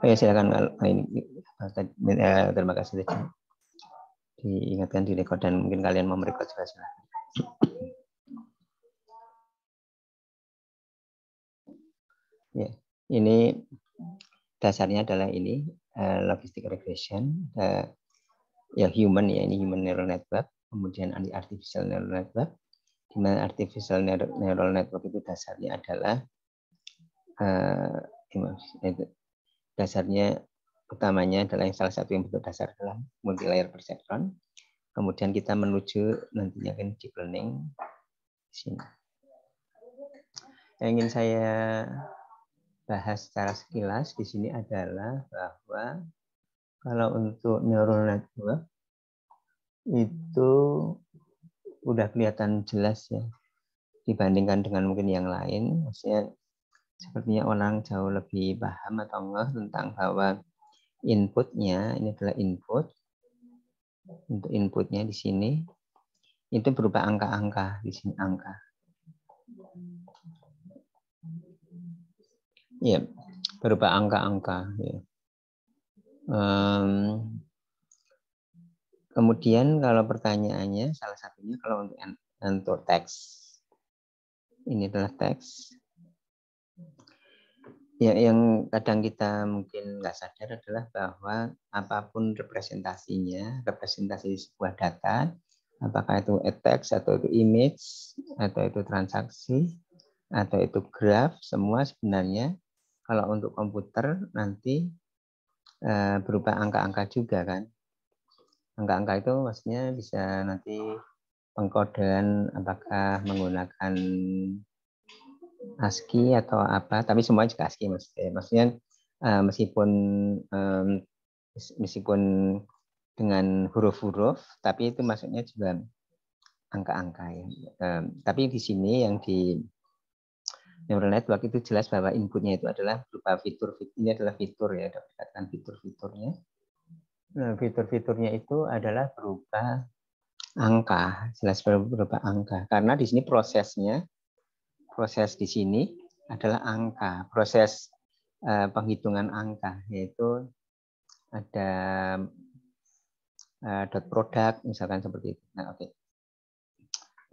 Ya silakan ini. Terima kasih. Diingatkan di record dan mungkin kalian mau merekod juga silakan. Ya, ini dasarnya adalah ini logistic regression, ya human ya, ini human neural network, kemudian artificial neural network. Di mana artificial neural network itu dasarnya adalah dasarnya utamanya adalah yang salah satu yang bentuk dasar adalah multi layer perceptron. Kemudian kita menuju nantinya ke deep learning di sini. Yang ingin saya bahas secara sekilas di sini adalah bahwa kalau untuk neural network itu udah kelihatan jelas ya dibandingkan dengan mungkin yang lain. Maksudnya sepertinya orang jauh lebih paham atau enggak tentang bahwa inputnya ini adalah input. Untuk inputnya di sini itu berupa angka-angka di sini angka. Ya, berupa angka-angka. Ya. Kemudian kalau pertanyaannya salah satunya kalau untuk teks, ini adalah teks. Ya, yang kadang kita mungkin nggak sadar adalah bahwa apapun representasinya, representasi sebuah data, apakah itu teks atau itu image atau itu transaksi atau itu graf, semua sebenarnya kalau untuk komputer nanti berupa angka-angka juga kan. Angka-angka itu maksudnya bisa nanti pengkodean apakah menggunakan ASCII atau apa, tapi semua juga ASCII maksudnya meskipun dengan huruf-huruf, tapi itu maksudnya juga angka-angka ya. Tapi di sini yang di neural network itu jelas bahwa inputnya itu adalah berupa fitur. Ini adalah fitur ya, dikatakan fitur-fiturnya. Nah, fitur-fiturnya itu adalah berupa angka, jelas berupa angka. Karena di sini proses di sini adalah angka, proses penghitungan angka, yaitu ada dot product misalkan seperti itu. Nah, oke.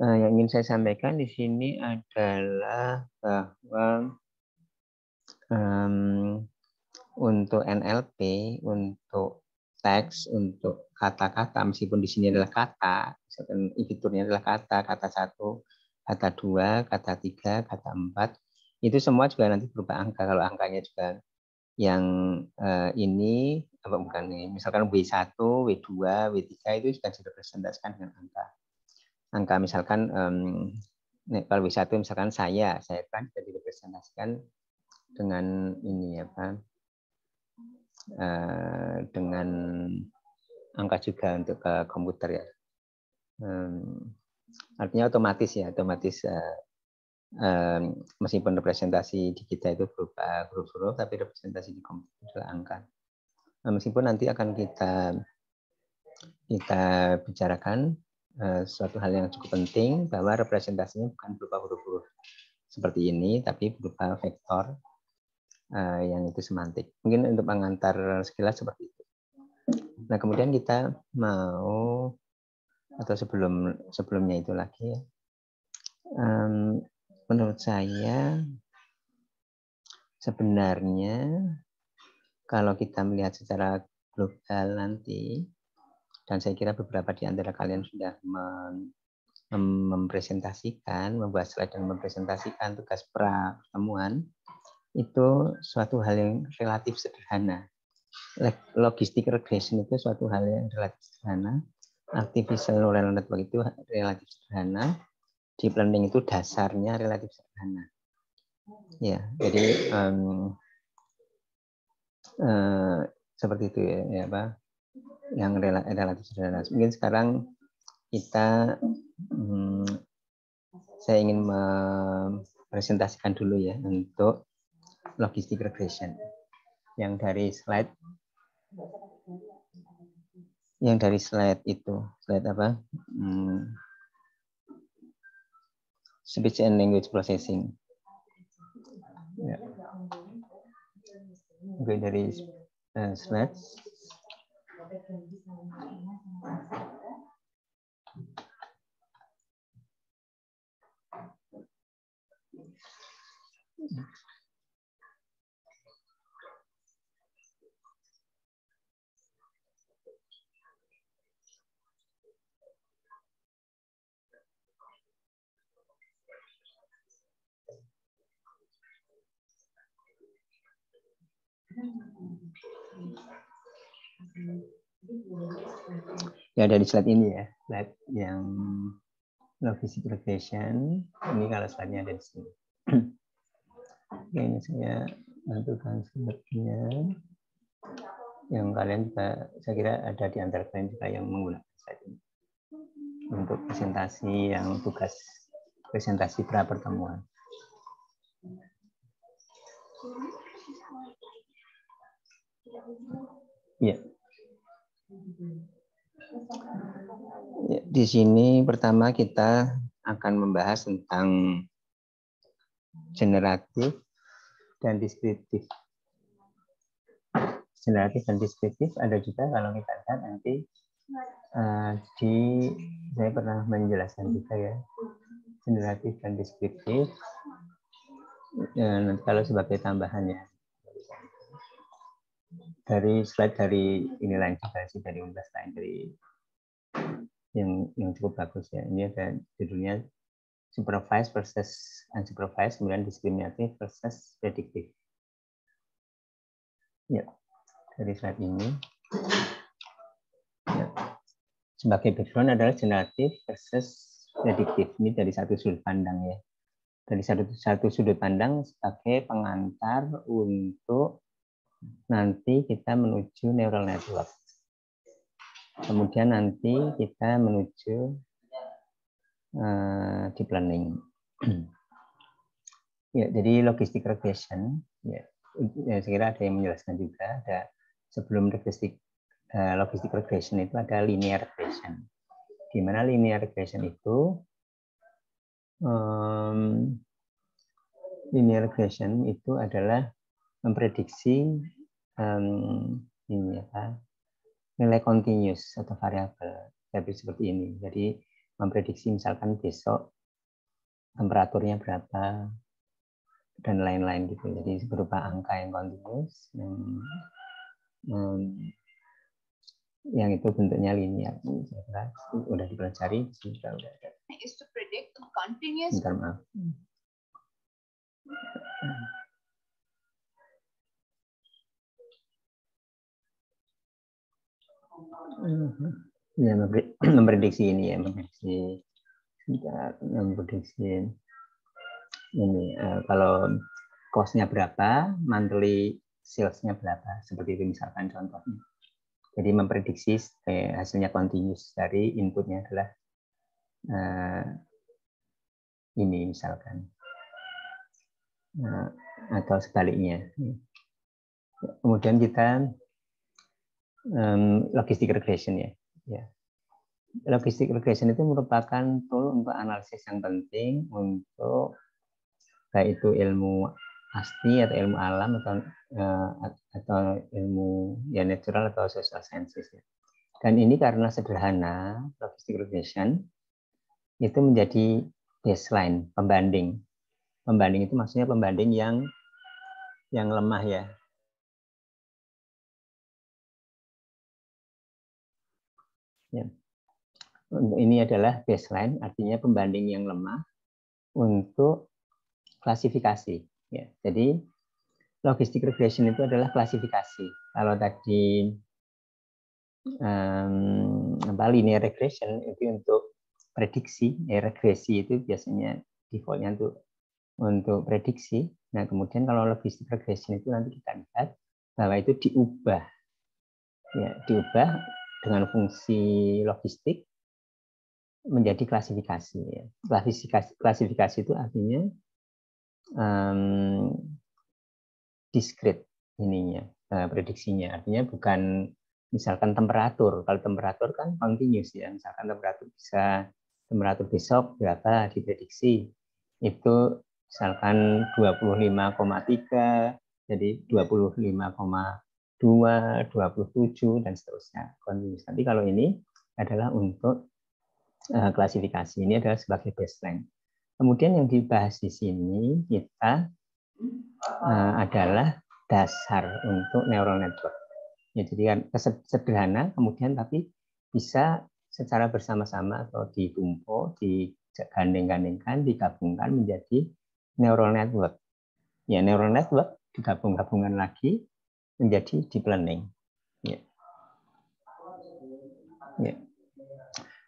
Yang ingin saya sampaikan di sini adalah bahwa untuk NLP, untuk teks, untuk kata-kata, meskipun di sini adalah kata, misalkan fiturnya adalah kata 1, kata 2, kata 3, kata 4, itu semua juga nanti berupa angka. Kalau angkanya juga yang ini, apa bukan ini, misalkan W1, W2, W3 itu juga direpresentasikan dengan angka. Angka misalkan, kalau W1 misalkan saya kan bisa direpresentasikan dengan ini apa, dengan angka juga untuk ke komputer ya. Artinya otomatis meskipun representasi di kita itu berupa huruf-huruf, tapi representasi di komputer adalah angka. Meskipun nanti akan kita bicarakan suatu hal yang cukup penting bahwa representasinya bukan berupa huruf-huruf seperti ini, tapi berupa vektor yang itu semantik. Mungkin untuk pengantar sekilas seperti itu. Nah, kemudian kita mau, atau sebelumnya itu lagi ya, menurut saya sebenarnya kalau kita melihat secara global nanti, dan saya kira beberapa di antara kalian sudah mempresentasikan, membuat slide dan mempresentasikan tugas pertemuan, itu suatu hal yang relatif sederhana. Logistic regression itu suatu hal yang relatif sederhana. Artificial neural network itu relatif sederhana. Deep learning itu dasarnya relatif sederhana. Ya, jadi seperti itu ya Pak, yang relatif sederhana. Mungkin sekarang kita saya ingin mempresentasikan dulu ya untuk logistic regression yang dari slide itu, slide apa, speech and language processing ya. Oke, dari slide. Ya, dari slide ini ya, slide yang logistic regression. Ini kalau slide-nya ada di sini. Oke, ini saya tentukan slide-nya. Yang kalian juga, saya kira ada di antara kalian juga yang menggunakan slide ini untuk presentasi yang tugas presentasi pra pertemuan. Ya. Ya, di sini pertama kita akan membahas tentang generatif dan deskriptif. Generatif dan deskriptif ada juga kalau kita lihat nanti saya pernah menjelaskan juga ya, generatif dan deskriptif. Nanti kalau sebagai tambahannya dari slide dari ini lain juga sih, dari unggas lain dari yang cukup bagus ya. Ini ada judulnya supervised versus unsupervised, kemudian discriminative versus predictive. Ya, dari slide ini. Ya. Sebagai background adalah generatif versus predictive. Ini dari satu sudut pandang ya. Dari satu sudut pandang sebagai pengantar untuk nanti kita menuju neural network. Kemudian nanti kita menuju deep learning. Ya, jadi logistic regression, ya, saya kira ada yang menjelaskan juga. Ada sebelum logistic regression itu ada linear regression. Di mana linear regression itu adalah memprediksi nilai continuous atau variabel seperti ini. Jadi memprediksi misalkan besok temperaturnya berapa dan lain-lain gitu. Jadi berupa angka yang continuous yang itu bentuknya linear. Saya kira udah dipelajari sudah ada. Is to predict continuous. Bentar, maaf. Ya, memprediksi ini ya, memprediksi ini kalau cost-nya berapa, monthly sales-nya berapa, seperti itu misalkan contohnya. Jadi memprediksi hasilnya continuous dari inputnya adalah ini misalkan, atau sebaliknya. Kemudian kita logistic regression ya. Logistic regression itu merupakan tool untuk analisis yang penting untuk baik itu ilmu asli atau ilmu alam atau ilmu ya natural atau social sciences ya. Dan ini karena sederhana, logistic regression itu menjadi baseline, pembanding. Pembanding itu maksudnya pembanding yang lemah ya. Ya. Ini adalah baseline, artinya pembanding yang lemah untuk klasifikasi. Ya. Jadi logistic regression itu adalah klasifikasi. Kalau tadi linear regression itu untuk prediksi, regresi itu biasanya defaultnya untuk prediksi. Nah kemudian kalau logistic regression itu nanti kita lihat bahwa itu diubah, ya diubah dengan fungsi logistik menjadi klasifikasi. Ya. Klasifikasi itu artinya discrete ininya, prediksinya. Artinya bukan misalkan temperatur. Kalau temperatur kan continuous ya. Misalkan temperatur besok berapa diprediksi. Itu misalkan 25,3 Jadi 25,2, 27 dan seterusnya continuous. Tapi kalau ini adalah untuk klasifikasi, ini adalah sebagai baseline. Kemudian yang dibahas di sini kita adalah dasar untuk neural network. Ya, jadi kan sederhana, kemudian tapi bisa secara bersama-sama atau ditumpuk, digandeng-gandengkan, digabungkan menjadi neural network. Ya, neural network digabung-gabungan lagi menjadi deep learning. Ya. Ya.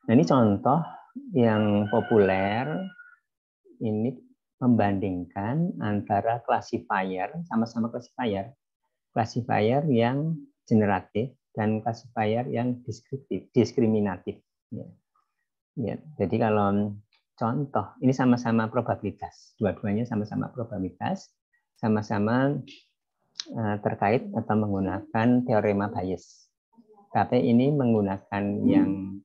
Nah, ini contoh yang populer ini membandingkan antara classifier, sama-sama classifier yang generatif dan classifier yang diskriminatif. Ya. Ya. Jadi kalau contoh, ini sama-sama probabilitas, dua-duanya sama-sama probabilitas, sama-sama terkait atau menggunakan teorema Bayes. Tapi ini menggunakan yang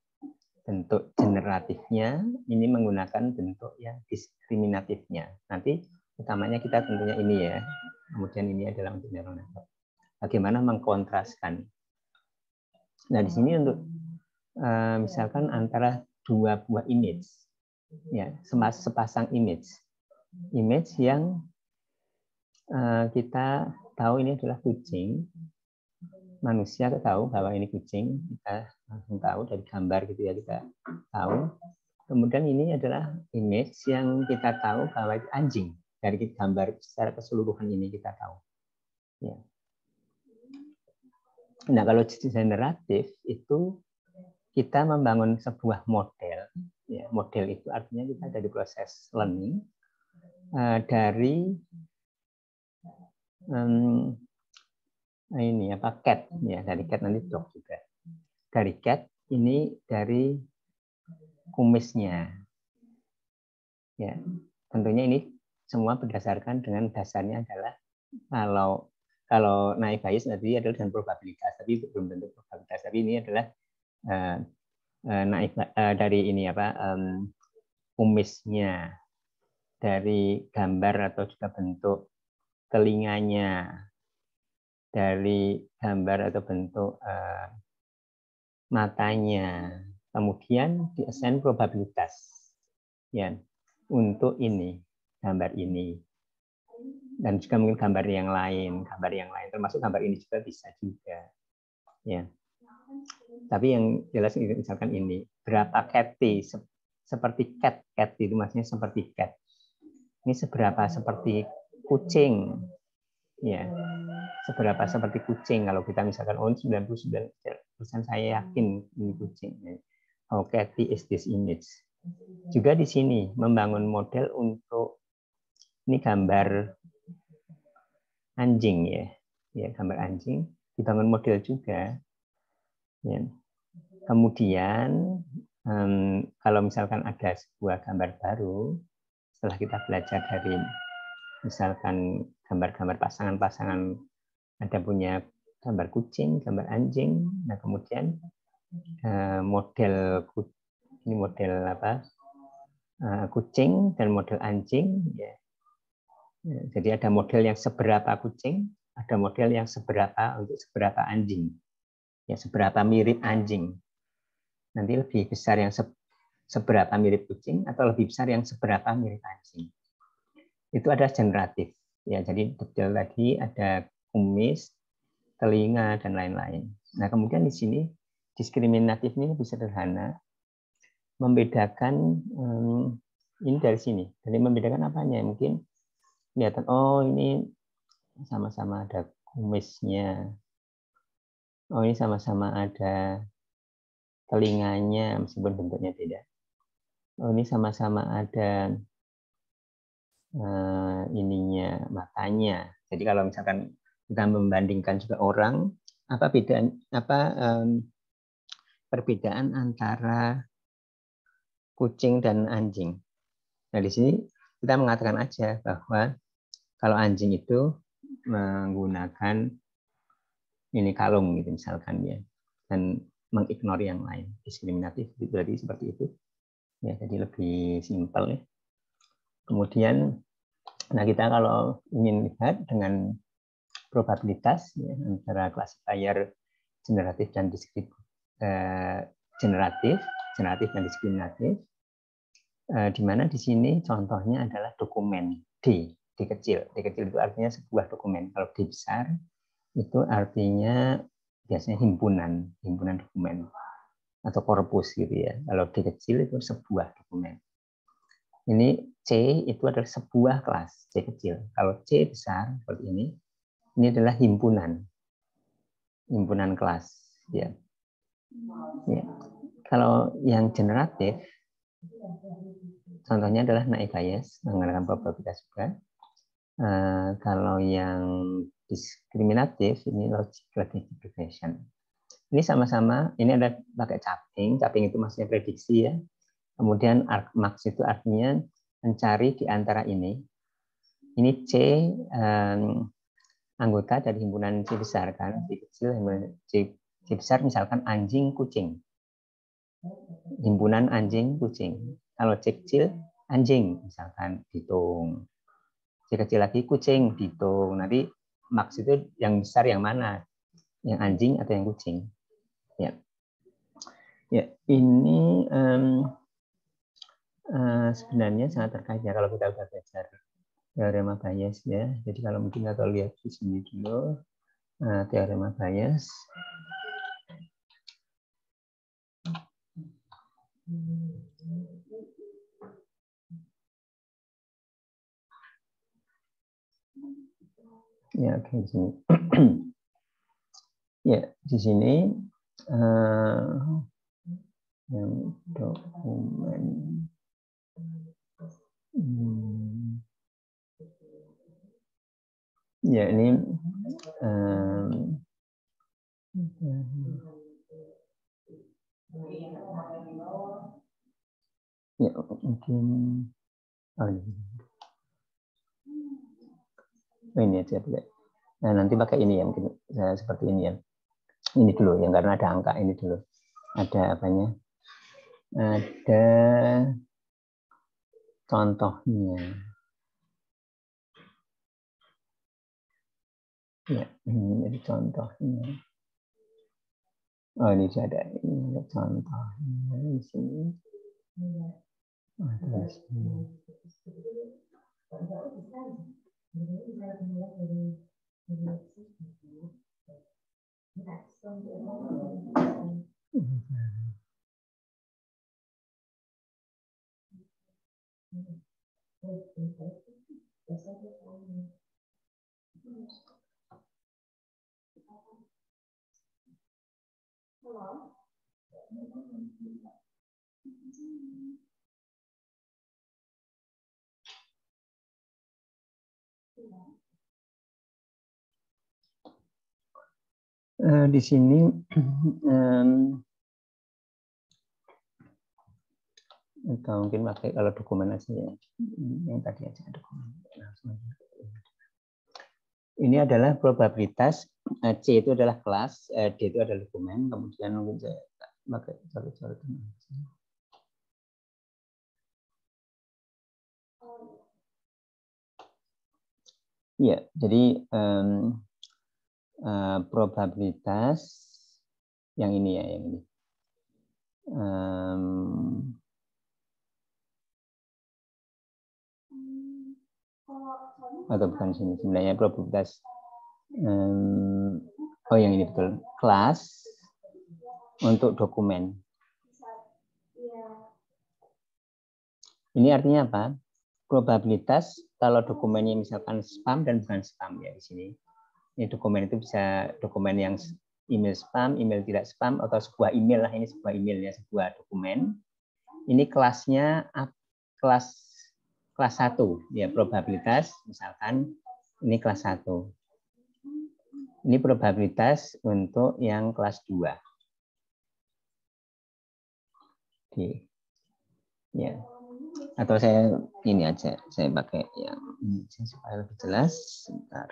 bentuk generatifnya, ini menggunakan bentuk yang diskriminatifnya. Nanti utamanya kita tentunya ini ya. Kemudian ini adalah untuk neural network. Bagaimana mengkontraskan. Nah, di sini untuk misalkan antara dua buah image, ya, sepasang image yang kita tahu ini adalah kucing. Manusia tahu bahwa ini kucing, kita langsung tahu dari gambar gitu ya, kita tahu. Kemudian ini adalah image yang kita tahu bahwa itu anjing, dari gambar secara keseluruhan ini kita tahu. Ya. Nah, kalau generatif itu kita membangun sebuah model. Ya, model itu artinya kita dari proses learning dari ini apa cat ya, dari cat nanti dog juga. Dari cat ini dari kumisnya. Ya, tentunya ini semua berdasarkan dengan dasarnya adalah kalau naik Bayes tadi adalah dengan probabilitas, tapi belum tentu probabilitas. Tapi ini adalah naik dari ini apa kumisnya, dari gambar atau juga bentuk telinganya, dari gambar atau bentuk matanya, kemudian di-assign probabilitas ya untuk ini, gambar ini, dan juga mungkin gambar yang lain termasuk gambar ini juga bisa juga ya. Tapi yang jelas misalkan ini berapa catty, seperti cat itu maksudnya seperti cat, ini seberapa seperti kucing ya, seberapa seperti kucing. Kalau kita misalkan 99% saya yakin ini kucing. How catty is this image? Juga di sini membangun model untuk ini gambar anjing ya, gambar anjing dibangun model juga. Ya. Kemudian kalau misalkan ada sebuah gambar baru, setelah kita belajar dari misalkan gambar-gambar pasangan-pasangan, ada punya gambar kucing, gambar anjing, nah kemudian model ini model apa kucing dan model anjing ya. Jadi ada model yang seberapa kucing, ada model yang seberapa untuk seberapa anjing, ya seberapa mirip anjing. Nanti lebih besar yang seberapa mirip kucing atau lebih besar yang seberapa mirip anjing. Itu ada generatif. Ya, jadi detail lagi ada kumis, telinga dan lain-lain. Nah, kemudian di sini diskriminatif ini lebih sederhana, membedakan ini dari sini. Jadi membedakan apanya? Mungkin kelihatan oh ini sama-sama ada kumisnya. Oh ini sama-sama ada telinganya meskipun bentuknya beda. Oh ini sama-sama ada ininya matanya. Jadi kalau misalkan kita membandingkan juga orang, apa perbedaan antara kucing dan anjing? Nah di sini kita mengatakan aja bahwa kalau anjing itu menggunakan ini kalung gitu misalkan ya, dan mengignore yang lain, diskriminatif, berarti seperti itu. Ya jadi lebih simpel ya. Kemudian, nah kita kalau ingin lihat dengan probabilitas ya, antara classifier generatif dan generatif dan diskriminatif. Di mana di sini contohnya adalah dokumen D kecil. D kecil itu artinya sebuah dokumen. Kalau D besar itu artinya biasanya himpunan dokumen atau korpus gitu ya. Kalau D kecil itu sebuah dokumen. Ini C itu adalah sebuah kelas, C kecil. Kalau C besar seperti ini adalah himpunan kelas ya. Ya. Kalau yang generatif contohnya adalah naive Bayes menggunakan probabilitas juga. Kalau yang diskriminatif ini logic regression. Ini sama-sama, ini ada pakai caping itu maksudnya prediksi ya. Kemudian argmax itu artinya mencari di antara ini. Ini C anggota dari himpunan C besar kan, C kecil himpunan C besar misalkan anjing kucing. Himpunan anjing kucing. Kalau C kecil anjing misalkan dihitung. C kecil lagi kucing dihitung. Nanti max itu yang besar yang mana? Yang anjing atau yang kucing? Ya. Ya, ini sebenarnya sangat terkait ya kalau kita sudah belajar teorema Bayes ya. Jadi kalau mungkin kita lihat di sini dulu teorema Bayes. Ya, oke di sini. Ya, di sini yang dokumen ya ini ya mungkin ini aja boleh. Nah, nanti pakai ini ya mungkin seperti ini ya. Ini dulu yang karena ada angka ini dulu. Ada apanya? Ada contohnya. Ya, ini jadi contohnya. Oh, ini ada contohnya di sini. Ada di sini. Di sini atau mungkin pakai kalau dokumen aja ya, yang tadi aja dokumen. Ini adalah probabilitas C itu adalah kelas, D itu adalah dokumen, kemudian mungkin saya pakai coret-coret. Ya, jadi probabilitas yang ini ya, yang ini. Atau bukan sini, sebenarnya probabilitas. Oh, yang ini betul. Kelas untuk dokumen. Ini artinya apa? Probabilitas kalau dokumennya misalkan spam dan bukan spam ya di sini. Ini dokumen itu bisa dokumen yang email spam, email tidak spam, atau sebuah email lah, ini sebuah email ya, sebuah dokumen. Ini kelasnya kelas 1 ya, probabilitas misalkan ini kelas 1. Ini probabilitas untuk yang kelas 2. Oke. Ya. Atau saya ini aja, saya pakai yang ini supaya lebih jelas. Sebentar.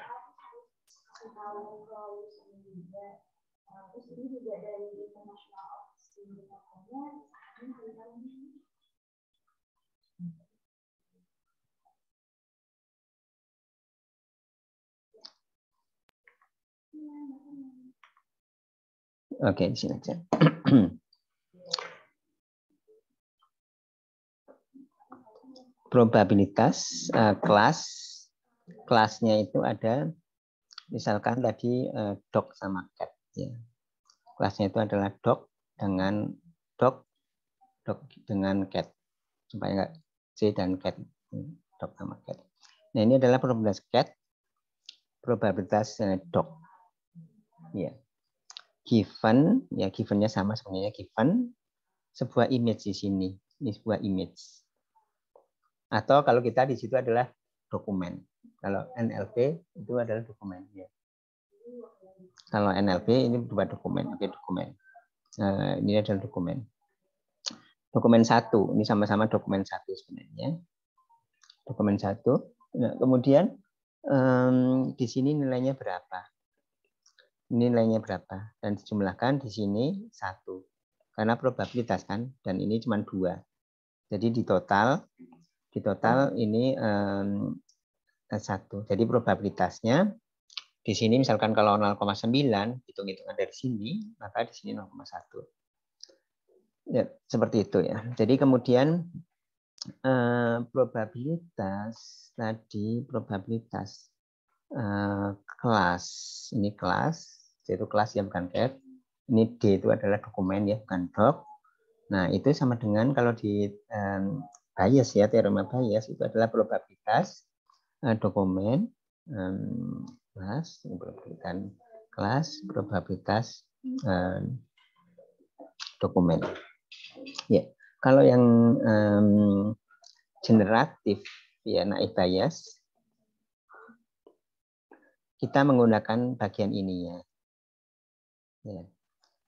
Oke, di sini aja. Probabilitas kelasnya itu ada, misalkan tadi dog sama cat. Ya. Kelasnya itu adalah dog dengan cat, supaya nggak C dan cat, dog sama cat. Nah, ini adalah probabilitas dog. Ya. Given, ya givennya sama sebenarnya, given sebuah image di sini, ini sebuah image. Atau kalau kita di situ adalah dokumen. Kalau NLP itu adalah dokumen. Ya. Kalau NLP ini berupa dokumen, oke dokumen. Ini adalah dokumen. Dokumen 1, ini sama-sama dokumen 1 sebenarnya. Dokumen 1. Nah, kemudian di sini nilainya berapa? Nilainya berapa? Dan dijumlahkan di sini 1. Karena probabilitas kan, dan ini cuma 2. Jadi di total ini 1. Jadi probabilitasnya di sini misalkan kalau 0,9 hitung-hitungan dari sini, maka di sini 0,1. Ya, seperti itu ya. Jadi kemudian probabilitas kelas, ini kelas, yaitu kelas yang bukan cat. Ini D itu adalah dokumen ya, bukan dog. Nah, itu sama dengan kalau di Bayes ya, teorema Bayes itu adalah probabilitas dokumen probabilitas dokumen. Ya, kalau yang generatif ya naive Bayes, kita menggunakan bagian ini ya. Ya.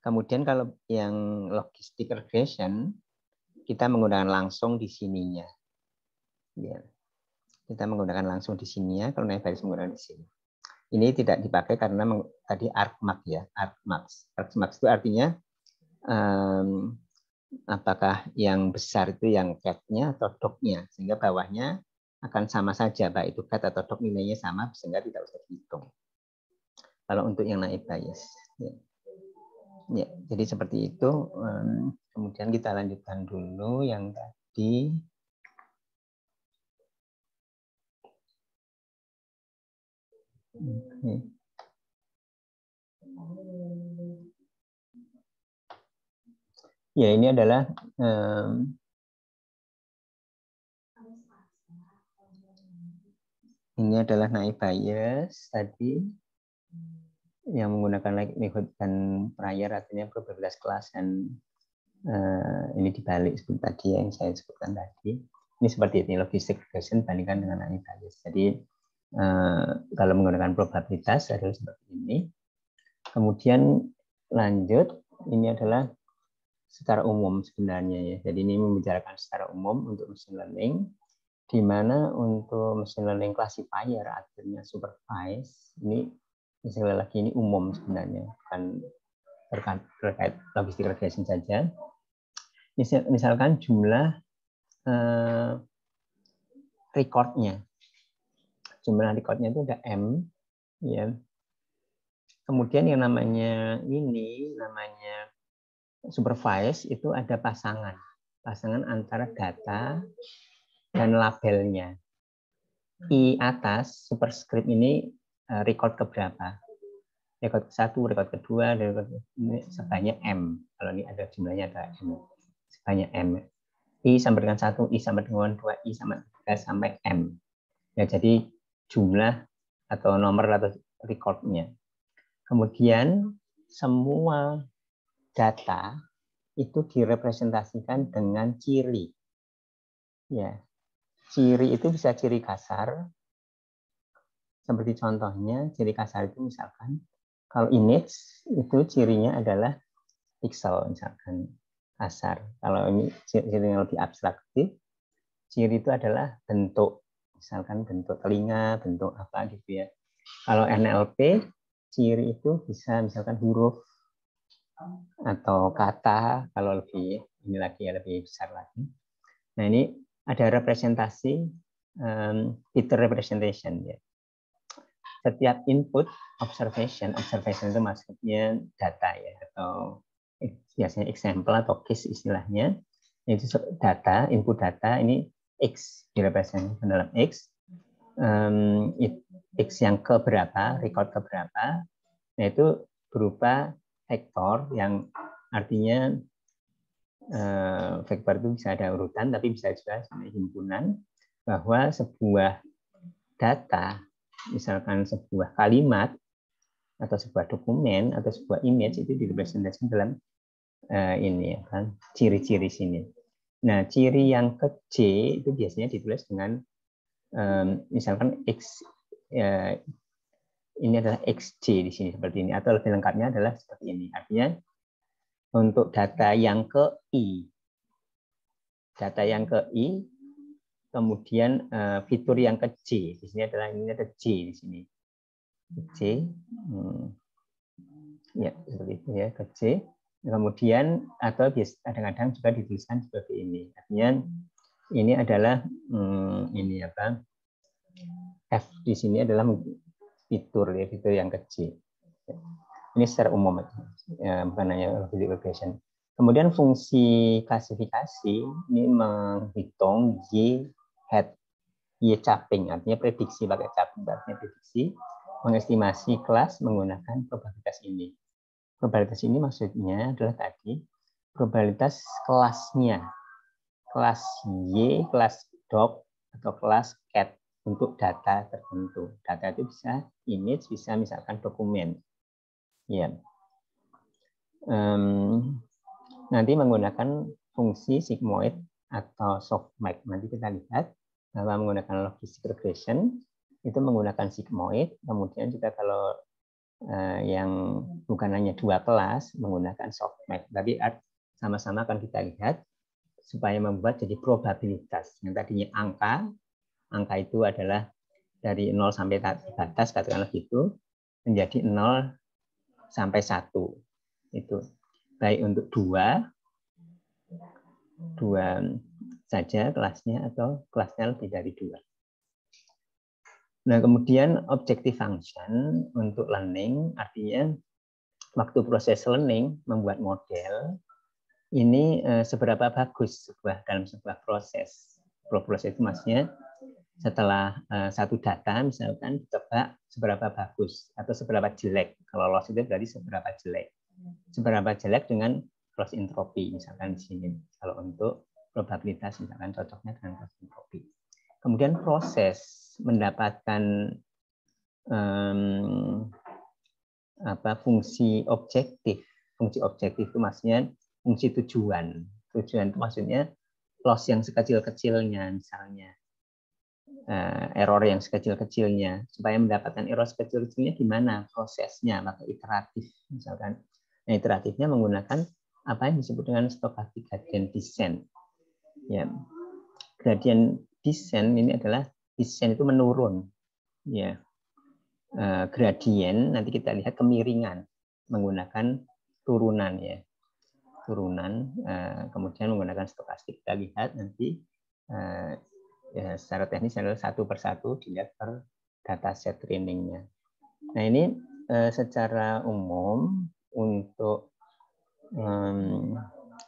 Kemudian kalau yang logistic regression, kita menggunakan langsung di sininya. Ya. Kita menggunakan langsung di sininya, kalau naive Bayes menggunakan di sini. Ini tidak dipakai karena tadi argmax ya, argmax. Argmax itu artinya apakah yang besar itu yang cat-nya atau dog-nya, sehingga bawahnya akan sama saja, baik itu cat atau dog nilainya sama, sehingga tidak usah dihitung. Kalau untuk yang naive Bayes. Ya. Ya, jadi seperti itu. Kemudian kita lanjutkan dulu yang tadi. Okay. Ya, ini adalah naive Bayes tadi yang menggunakan likelihood dan prior, artinya probabilitas kelas, dan ini dibalik seperti tadi yang saya sebutkan tadi. Ini seperti ini, logistic regression bandingkan dengan naive Bayes. Jadi kalau menggunakan probabilitas adalah seperti ini. Kemudian lanjut, ini adalah secara umum sebenarnya ya. Jadi ini membicarakan secara umum untuk machine learning, di mana untuk machine learning classifier akhirnya supervised, ini misalnya lagi ini umum sebenarnya, bukan terkait logistic regression saja. Misalkan jumlah recordnya, itu ada M, ya. Kemudian yang namanya supervise itu ada pasangan antara data dan labelnya. I atas superscript ini record keberapa? Record ke-1, record kedua, ini sebanyak M. Kalau ini ada jumlahnya ada M. Sebanyak M. I sampai dengan 1, I sampai dengan 2, I sampai 3 sampai M. Ya, jadi jumlah atau nomor atau recordnya. Kemudian semua data itu direpresentasikan dengan ciri. Ya, ciri itu bisa ciri kasar. Seperti contohnya, ciri kasar itu misalkan kalau image itu cirinya adalah pixel misalkan kasar. Kalau ini cirinya lebih abstraktif, ciri itu adalah bentuk, misalkan bentuk telinga, bentuk apa gitu ya. Kalau NLP ciri itu bisa misalkan huruf atau kata, kalau lebih ini lagi ya lebih besar lagi. Nah, ini ada representasi picture representation ya. setiap input observation itu maksudnya data ya, atau biasanya example atau case istilahnya, itu data, input data ini X direpresentasikan dalam X, X yang keberapa, record keberapa, yaitu berupa vektor yang artinya vektor itu bisa ada urutan, tapi bisa juga himpunan, bahwa sebuah data, misalkan sebuah kalimat atau sebuah dokumen atau sebuah image itu direpresentasikan dalam ini ya kan, ciri-ciri sini. Nah, ciri yang ke J itu biasanya ditulis dengan misalkan X, ini adalah XJ di sini seperti ini, atau lebih lengkapnya adalah seperti ini. Artinya untuk data yang ke I, kemudian fitur yang ke J, di sini adalah ini ada J di sini. J, ya seperti itu ya, ke J. Kemudian atau kadang-kadang juga dituliskan seperti ini. Artinya ini adalah ini apa? F di sini adalah fitur ya, fitur yang ke J. Ini secara umum ya, bukan hanya regression. Kemudian fungsi klasifikasi ini menghitung Y hat, Y capping, artinya prediksi pakai capping, artinya prediksi, mengestimasi kelas menggunakan probabilitas ini. Probabilitas ini maksudnya adalah tadi probabilitas kelasnya, kelas Y, kelas dog, atau kelas cat untuk data tertentu. Data itu bisa image, bisa misalkan dokumen. Ya. Nanti menggunakan fungsi sigmoid atau softmax. Nanti kita lihat bahwa menggunakan logistic regression itu menggunakan sigmoid. Kemudian juga kalau yang bukan hanya dua kelas menggunakan softmax. Tapi sama-sama akan kita lihat supaya membuat jadi probabilitas. Yang tadinya angka itu adalah dari 0 sampai batas, katakanlah gitu, menjadi 0 sampai 1. Itu baik untuk dua saja kelasnya atau kelasnya lebih dari 2. Nah, kemudian objective function untuk learning, artinya waktu proses learning membuat model ini seberapa bagus dalam sebuah proses. Proses itu maksudnya setelah satu data misalkan ditebak seberapa bagus atau seberapa jelek. Kalau loss itu berarti seberapa jelek. Seberapa jelek dengan loss entropi misalkan di sini. Kalau untuk probabilitas misalkan cocoknya dengan loss entropi. Kemudian proses mendapatkan fungsi objektif. Fungsi objektif itu maksudnya fungsi tujuan. Tujuan itu maksudnya loss yang sekecil-kecilnya misalnya. Error yang sekecil-kecilnya. Supaya mendapatkan error sekecil-kecilnya gimana prosesnya, maka iteratif misalkan. Nah, iteratifnya menggunakan apa yang disebut dengan stochastic gradient descent. Ya. Gradient descent ini adalah descent itu menurun. Ya. Gradient nanti kita lihat kemiringan menggunakan turunan ya. Turunan kemudian menggunakan stokastik. Kita lihat nanti ya, secara teknis adalah satu persatu dilihat per dataset trainingnya. Nah, ini secara umum untuk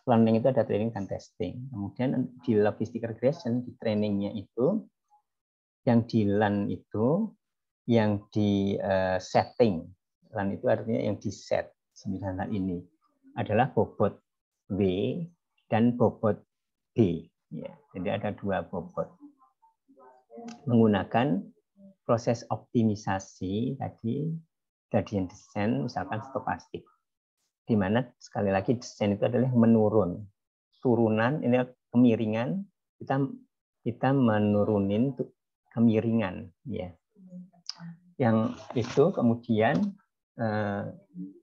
learning itu ada training dan testing. Kemudian di logistic regression di trainingnya itu yang di learn itu yang di setting. Learn itu artinya yang di set. Sembilan hal ini adalah bobot W dan bobot B. Ya, jadi ada dua bobot. Menggunakan proses optimisasi tadi gradient descent misalkan stokastik, di mana sekali lagi descent itu adalah menurun, turunan ini kemiringan, kita menurunin kemiringan ya. Yang itu kemudian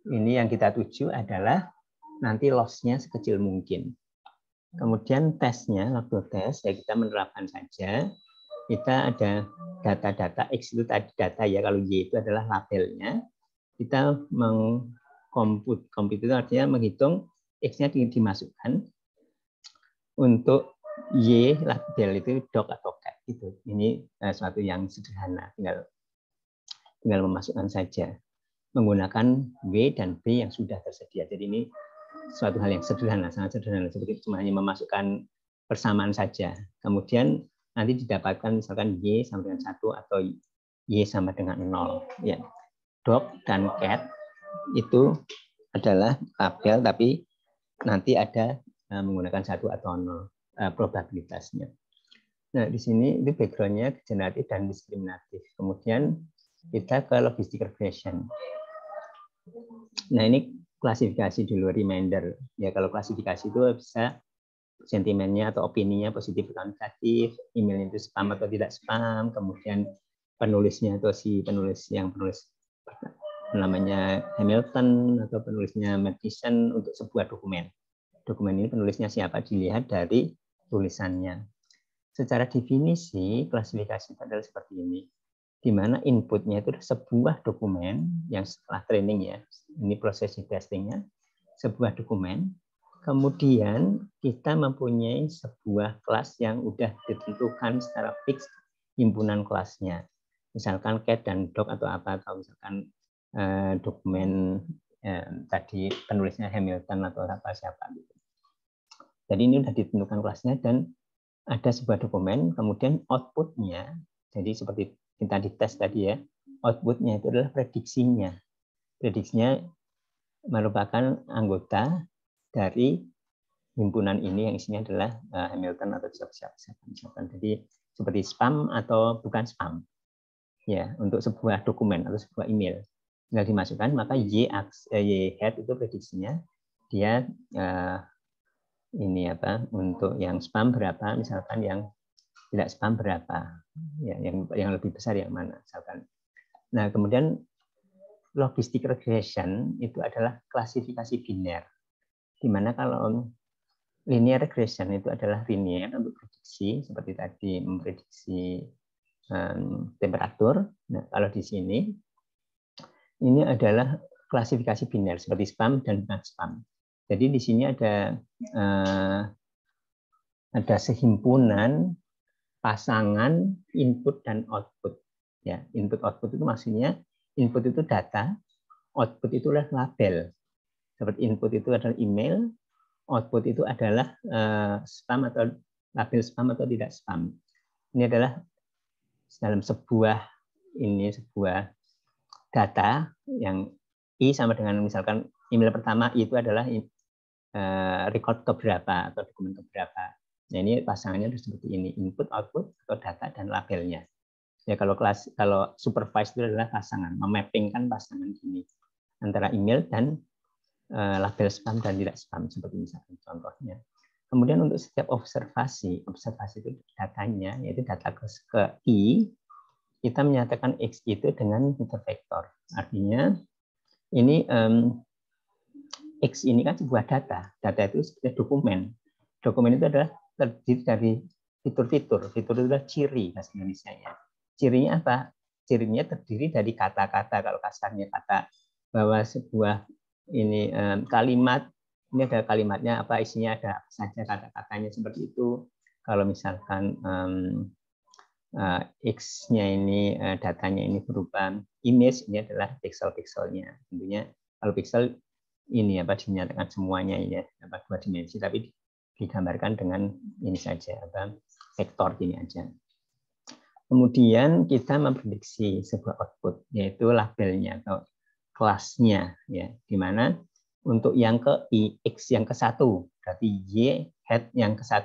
ini yang kita tuju adalah nanti loss-nya sekecil mungkin. Kemudian tesnya, waktu tes ya kita menerapkan saja. Kita ada data-data X itu tadi data ya, kalau Y itu adalah labelnya. Kita mengkomput itu artinya menghitung X-nya dimasukkan untuk Y label itu dog atau cat itu. Ini suatu yang sederhana, tinggal tinggal memasukkan saja menggunakan W dan B yang sudah tersedia. Jadi ini suatu hal yang sederhana, sangat sederhana, seperti cuma hanya memasukkan persamaan saja. Kemudian nanti didapatkan misalkan Y sama dengan 1 atau Y sama dengan 0. Ya. Dog dan cat itu adalah tabel, tapi nanti ada menggunakan 1 atau 0 probabilitasnya. Nah, di sini itu background-nya generatif dan diskriminatif. Kemudian kita ke logistic regression. Nah, ini klasifikasi dulu, reminder. Ya, kalau klasifikasi itu bisa sentimennya atau opininya positif atau negatif, email itu spam atau tidak spam, kemudian penulisnya atau si penulis yang penulis namanya Hamilton atau penulisnya Madison untuk sebuah dokumen. Dokumen ini penulisnya siapa dilihat dari tulisannya. Secara definisi, klasifikasi itu adalah seperti ini, di mana inputnya itu sebuah dokumen yang setelah training ya, ini proses testingnya, sebuah dokumen, kemudian kita mempunyai sebuah kelas yang sudah ditentukan secara fix himpunan kelasnya, misalkan cat dan dog atau apa, atau misalkan dokumen tadi penulisnya Hamilton atau siapa gitu. Jadi ini sudah ditentukan kelasnya dan ada sebuah dokumen, kemudian outputnya, jadi seperti kita dites tadi ya, outputnya itu adalah prediksinya. Prediksinya merupakan anggota dari himpunan ini yang isinya adalah Hamilton atau siapa. Jadi seperti spam atau bukan spam. Ya, untuk sebuah dokumen atau sebuah email. Tinggal dimasukkan, maka Y head itu prediksinya dia ini apa, untuk yang spam berapa, misalkan yang tidak spam berapa, ya, yang lebih besar yang mana misalkan. Nah, kemudian logistic regression itu adalah klasifikasi biner, di mana kalau linear regression itu adalah linear untuk prediksi seperti tadi memprediksi temperatur. Nah, kalau di sini ini adalah klasifikasi biner seperti spam dan bukan spam. Jadi di sini ada sehimpunan pasangan input dan output. Ya, input output itu maksudnya input itu data, output itu adalah label. Seperti input itu adalah email, output itu adalah spam atau label spam atau tidak spam. Ini adalah dalam sebuah data yang I sama dengan misalkan email pertama itu adalah record keberapa atau dokumen keberapa. Nah, ini pasangannya harus seperti ini, input, output, atau data dan labelnya. Ya, kalau supervised itu adalah pasangan, memappingkan pasangan ini antara email dan label spam dan tidak spam seperti misalkan contohnya. Kemudian untuk setiap observasi itu datanya, yaitu data ke I, kita menyatakan X itu dengan fitur vektor. Artinya ini X ini kan sebuah data. Data itu seperti dokumen. Dokumen itu adalah terdiri dari fitur-fitur. Fitur itu adalah ciri bahasa Indonesia-nya. Cirinya apa? Cirinya terdiri dari kata-kata. Kalau kasarnya kata bahwa sebuah ini kalimat, ini ada kalimatnya apa, isinya ada apa saja kata-katanya seperti itu. Kalau misalkan X-nya ini datanya ini berupa image, ini adalah pixel-pixelnya. Tentunya kalau pixel ini apa dinyatakan semuanya ya, dapat 2 dimensi, tapi digambarkan dengan ini saja apa vektor ini aja. Kemudian kita memprediksi sebuah output, yaitu labelnya atau kelasnya ya, di mana untuk yang ke I, X yang ke-1, berarti Y head yang ke-1.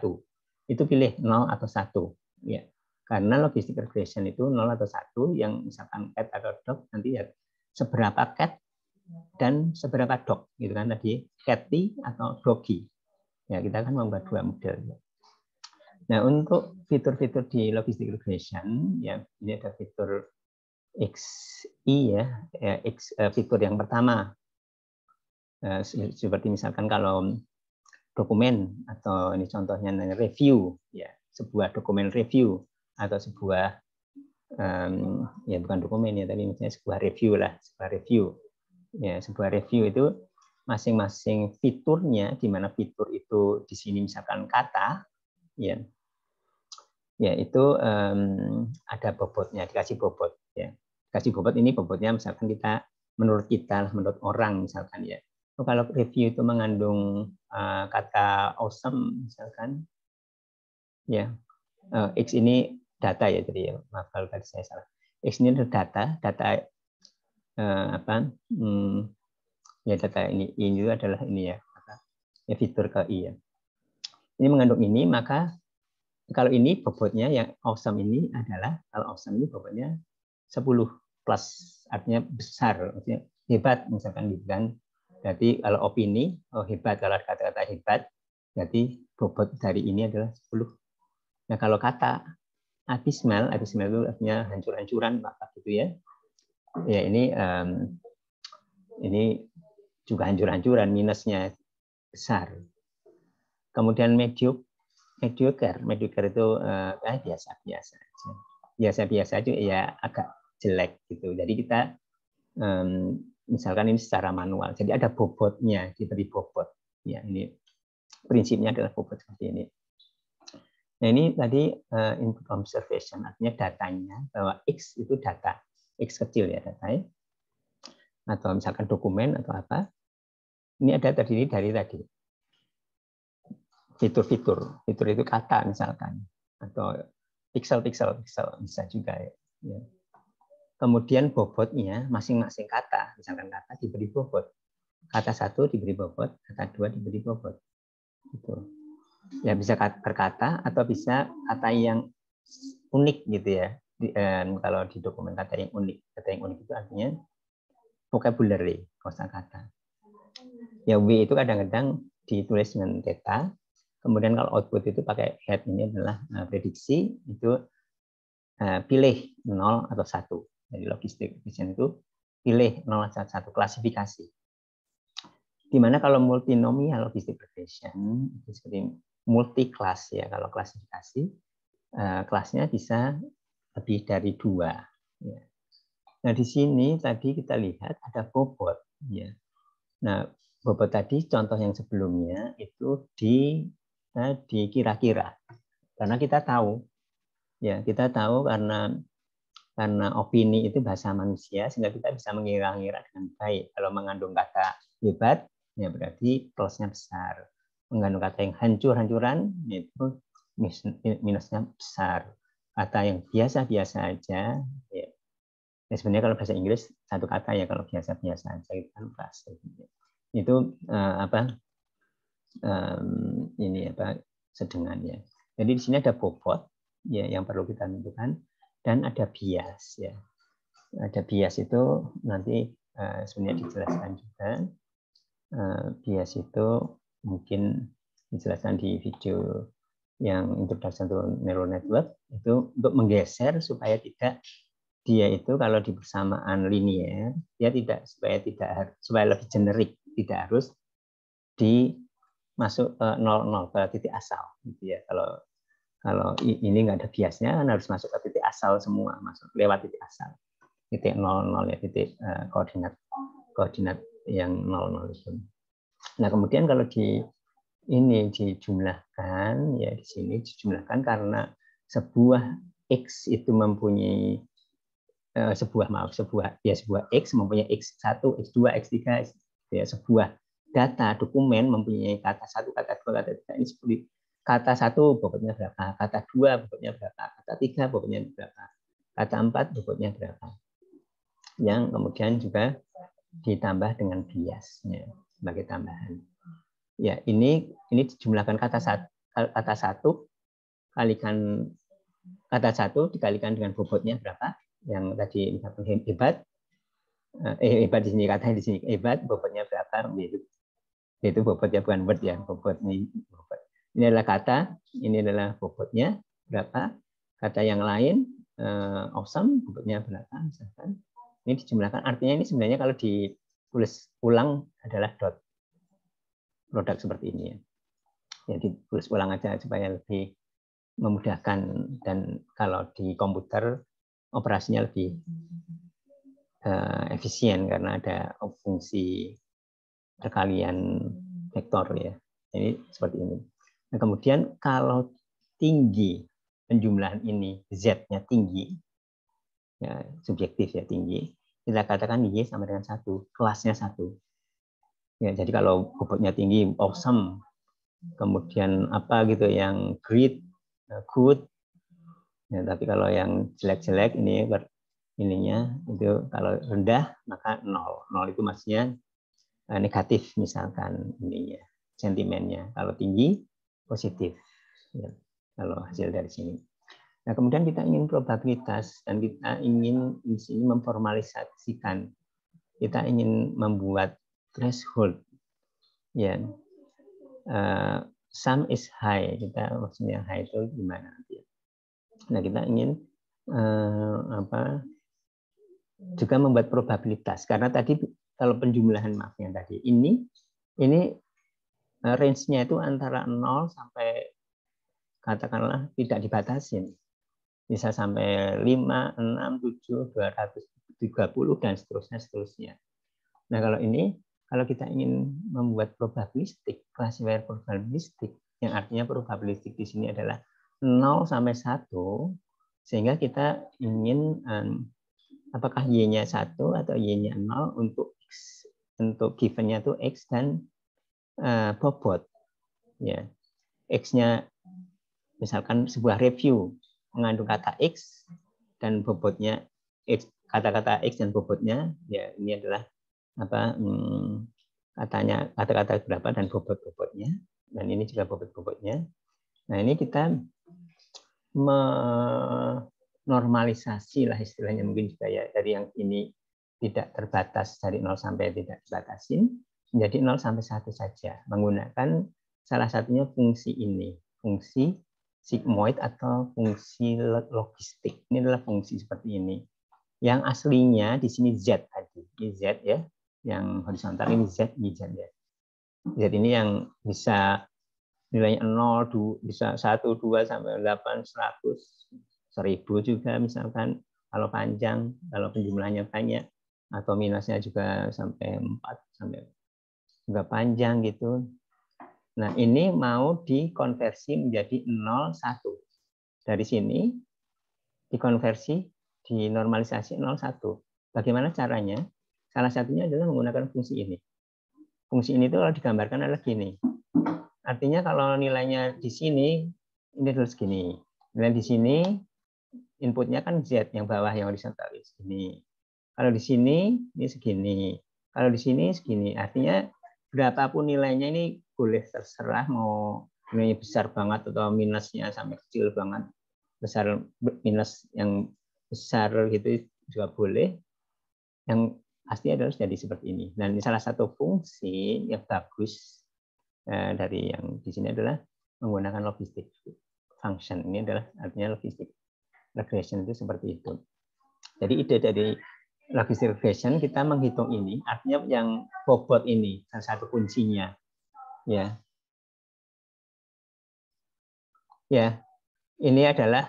Itu pilih 0 atau 1 ya. Karena logistic regression itu 0 atau 1, yang misalkan cat atau dog nanti ya seberapa cat dan seberapa dog gitu kan, tadi catty atau doggy. Ya, kita akan membuat 2 model. Nah, untuk fitur-fitur di logistic regression ya, ini ada fitur XI ya, fitur yang pertama seperti misalkan kalau dokumen atau ini contohnya review ya, sebuah dokumen review atau sebuah ya bukan dokumen ya, tapi misalnya sebuah review lah, sebuah review ya, sebuah review itu masing-masing fiturnya, di mana fitur itu di sini misalkan kata ya itu ada bobotnya, dikasih bobot ya. kasih bobot ini bobotnya misalkan kita menurut orang misalkan ya. Kalau review itu mengandung kata awesome misalkan ya, X ini data ya, jadi ya, maaf kalau tadi saya salah. X ini adalah data ya data ini adalah ini ya, fitur ke I ya. Ini mengandung ini, maka kalau ini bobotnya yang awesome ini adalah, kalau awesome ini bobotnya 10 plus, artinya besar, artinya hebat misalkan gitu kan. Berarti kalau opini, hebat, kalau ada kata-kata hebat, berarti bobot dari ini adalah 10. Nah kalau kata abysmal itu artinya hancur-hancuran, maka gitu ya. Ya ini juga hancur-hancuran, minusnya besar. Kemudian mediocre itu biasa-biasa aja ya, agak jelek gitu. Jadi kita misalkan ini secara manual, jadi ada bobotnya, diberi bobot. Ya, ini prinsipnya adalah bobot seperti ini. Nah ini tadi input observation, artinya datanya bahwa X itu data, X kecil ya datanya, atau misalkan dokumen atau apa. Ini ada terdiri dari tadi fitur itu kata misalkan, atau pixel bisa juga ya. Kemudian bobotnya masing-masing kata, misalkan kata diberi bobot. Kata 1 diberi bobot, kata 2 diberi bobot. Gitu. Ya bisa per kata atau bisa kata yang unik gitu ya. Kalau di dokumen kata yang unik itu artinya vocabulary, kosakata. Ya W itu kadang-kadang ditulis dengan theta. Kemudian kalau output itu pakai head, ini adalah prediksi, itu pilih 0 atau 1. Jadi logistik efisien itu pilih 0 atau 1, klasifikasi. Dimana kalau multinomial logistic regression itu seperti multi class ya, kalau klasifikasi kelasnya bisa lebih dari 2 ya. Nah di sini tadi kita lihat ada bobot ya. Nah bobot tadi contoh yang sebelumnya itu dikira-kira, karena kita tahu karena opini itu bahasa manusia, sehingga kita bisa mengira-ngira dengan baik. Kalau mengandung kata hebat, ya berarti plusnya besar. Mengandung kata yang hancur-hancuran, itu minusnya besar. Kata yang biasa-biasa aja, ya sebenarnya kalau bahasa Inggris satu kata ya, kalau biasa-biasa aja itu kan plus. Itu sedengan ya. Jadi di sini ada bobot ya yang perlu kita tentukan. Dan ada bias ya. Ada bias itu nanti sebenarnya dijelaskan juga. Bias itu mungkin dijelaskan di video yang Introduction to Neural Network, itu untuk menggeser supaya dia itu kalau di persamaan linear dia supaya lebih generik, tidak harus masuk ke 00 ke titik asal gitu ya. Kalau ini nggak ada biasnya, harus masuk ke titik asal semua, masuk lewat titik asal. Titik 00 ya, titik koordinat yang 00 itu. Nah, kemudian kalau dijumlahkan ya, di sini dijumlahkan karena sebuah X itu mempunyai sebuah X mempunyai X1, X2, X3 ya, sebuah data dokumen mempunyai kata 1, kata 2, kata 3, ini seperti kata 1 bobotnya berapa, kata 2 bobotnya berapa, kata 3 bobotnya berapa, kata 4 bobotnya berapa. Yang kemudian juga ditambah dengan biasnya sebagai tambahan. Ya, ini dijumlahkan kata 1 kalikan kata 1 dikalikan dengan bobotnya berapa? Yang tadi misalkan hebat di sini, kata di sini hebat, bobotnya berapa? Itu bobotnya, bukan word ya, bobot ini bobot. Ini adalah kata, ini adalah bobotnya berapa. Kata yang lain awesome, bobotnya berapa misalkan. Ini dijumlahkan, artinya ini sebenarnya kalau ditulis ulang adalah dot produk seperti ini ya. Jadi tulis ulang aja supaya lebih memudahkan, dan kalau di komputer operasinya lebih efisien karena ada fungsi perkalian vektor ya. Jadi seperti ini. Nah, kemudian kalau tinggi penjumlahan ini, Z-nya tinggi, ya subjektif ya tinggi, kita katakan Y sama dengan 1, kelasnya 1. Ya, jadi kalau bobotnya tinggi, awesome, kemudian apa gitu yang great, good. Ya, tapi kalau yang jelek-jelek ini ininya itu kalau rendah maka 0. 0 itu maksudnya negatif misalkan ininya, sentimennya. Kalau tinggi positif. Ya, kalau hasil dari sini. Nah, kemudian kita ingin probabilitas dan kita ingin di sini memformalisasikan. Kita ingin membuat threshold. Ya. Sum is high. Kita maksudnya high itu gimana? Nah, kita ingin juga membuat probabilitas karena tadi kalau penjumlahan maafnya tadi ini range-nya itu antara 0 sampai katakanlah tidak dibatasin. Bisa sampai 5, 6, 7, 230 dan seterusnya. Nah, kalau kita ingin membuat probabilistik, classifier probabilistik, yang artinya probabilistik di sini adalah 0 sampai 1, sehingga kita ingin apakah Y-nya 1 atau Y-nya 0 untuk X, untuk given-nya itu X dan bobot. Ya. X-nya misalkan sebuah review mengandung kata X dan bobotnya X, kata-kata X dan bobotnya, ya ini adalah katanya kata-kata berapa dan bobot-bobotnya, dan ini juga bobot-bobotnya. Nah, ini kita menormalisasi lah istilahnya mungkin juga ya, dari yang ini tidak terbatas dari 0 sampai tidak dibatasin menjadi 0 sampai 1 saja menggunakan salah satunya fungsi ini, fungsi sigmoid atau fungsi logistik. Ini adalah fungsi seperti ini. Yang aslinya di sini Z tadi, ini Z ya, yang horizontal ini Z, ini Z ya. Z ini yang bisa nilainya 0, bisa 1, 2, sampai 8, 100, 1000 juga misalkan, kalau panjang, kalau penjumlahnya banyak, atau minusnya juga sampai 4, sampai juga panjang gitu. Nah, ini mau dikonversi menjadi 0, 1. Dari sini dikonversi, dinormalisasi 0, 1. Bagaimana caranya? Salah satunya adalah menggunakan fungsi ini. Fungsi ini itu kalau digambarkan adalah gini. Artinya kalau nilainya di sini, ini adalah segini. Nilai di sini, inputnya kan Z, yang bawah, yang horizontal segini. Kalau di sini, ini segini. Kalau di sini, segini. Artinya berapapun nilainya ini boleh terserah, mau nilainya besar banget atau minusnya sampai kecil banget. Besar minus yang besar gitu juga boleh. Yang pasti adalah jadi seperti ini. Dan salah satu fungsi yang bagus dari yang di sini adalah menggunakan logistik function. Ini adalah artinya logistik regression itu seperti itu. Jadi ide dari logistic regression kita menghitung ini, artinya yang bobot ini salah satu kuncinya, ya. Ya, ini adalah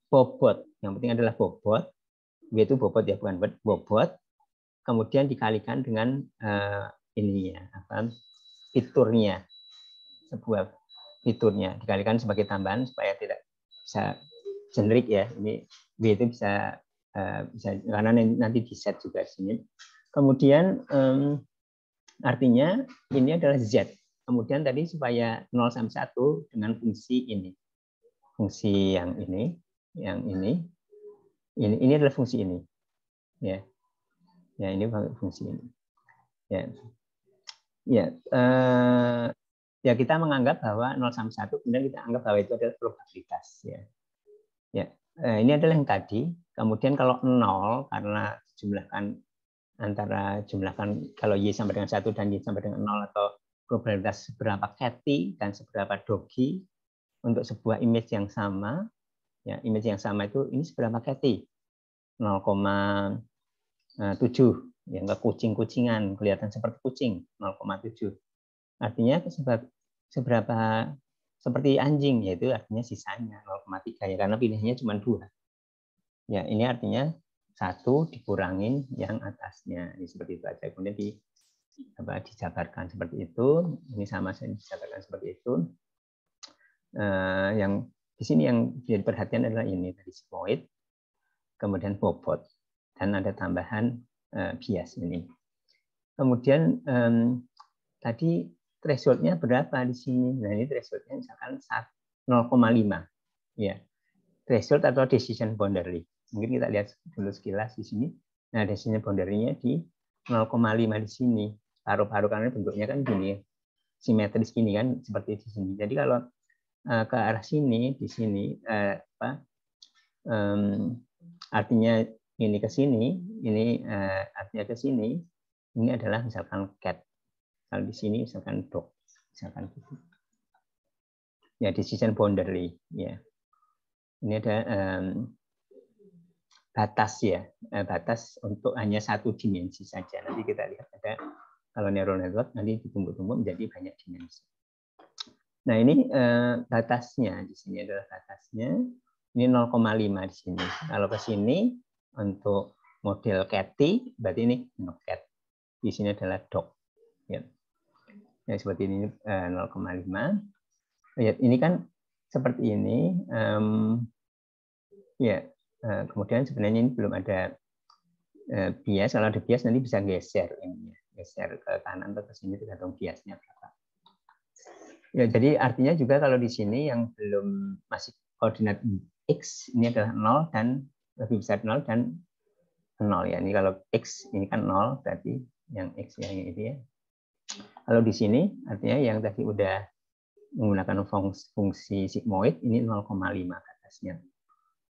bobot. Yang penting adalah bobot. Yaitu bobot ya, bukan bobot. Kemudian dikalikan dengan ininya, fiturnya, sebuah fiturnya dikalikan sebagai tambahan supaya tidak bisa generik ya. Ini B itu bisa karena nanti di set juga sini. Kemudian artinya ini adalah Z. Kemudian tadi supaya 0 sampai 1 dengan fungsi ini. Fungsi yang ini adalah fungsi ini. Ya. Ya, ini fungsi ini. Ya. Ya, ya kita menganggap bahwa 0 sampai 1, kemudian kita anggap bahwa itu adalah probabilitas ya. Ya. Ini adalah yang tadi. Kemudian kalau 0 karena jumlahkan kalau Y sampai dengan 1 dan Y sampai dengan 0 atau probabilitas seberapa Cathy dan seberapa Doggy untuk sebuah image yang sama. Ya, image yang sama itu ini seberapa Cathy? 0,7. Yang ke kucing-kucingan kelihatan seperti kucing 0,7. Artinya seberapa seperti anjing, yaitu artinya sisanya 0,3 ya, karena pilihannya cuma 2. Ya, ini artinya 1 dikurangin yang atasnya. Ini seperti itu aja. Kemudian dijabarkan seperti itu. Ini sama saja dijabarkan seperti itu. Yang Di sini yang jadi perhatian adalah ini tadi sigmoid, kemudian bobot, dan ada tambahan bias ini. Kemudian tadi thresholdnya berapa di sini? Nah ini thresholdnya misalkan 0,5 ya, threshold atau decision boundary. Mungkin kita lihat dulu sekilas di sini. Nah decision boundary-nya di 0,5 di sini. Paru-paru karena bentuknya kan gini, simetris gini kan, seperti di sini. Jadi kalau ke arah sini, di sini artinya ini ke sini, ini artinya ke sini. Ini adalah misalkan cat. Kalau di sini misalkan dog, misalkan gitu. Ya decision boundary. Ya, ini ada batas ya, batas untuk hanya satu dimensi saja. Nanti kita lihat ada kalau neural network nanti ditumpuk-tumpuk menjadi banyak dimensi. Nah ini batasnya di sini adalah batasnya. Ini 0,5 di sini. Kalau ke sini untuk model catty, berarti ini no cat. Di sini adalah dog. Ya. Ya, seperti ini 0,5. Ya, ini kan seperti ini. Ya, kemudian sebenarnya ini belum ada bias. Kalau ada bias nanti bisa geser ini, geser ke kanan atau ke sini tergantung biasnya berapa. Ya, jadi artinya juga kalau di sini yang belum masih koordinat x ini adalah 0 dan lebih besar 0 dan 0 ya. Ini kalau x ini kan 0 berarti yang x yang ini ya. Kalau di sini artinya yang tadi udah menggunakan fungsi sigmoid ini 0,5 atasnya.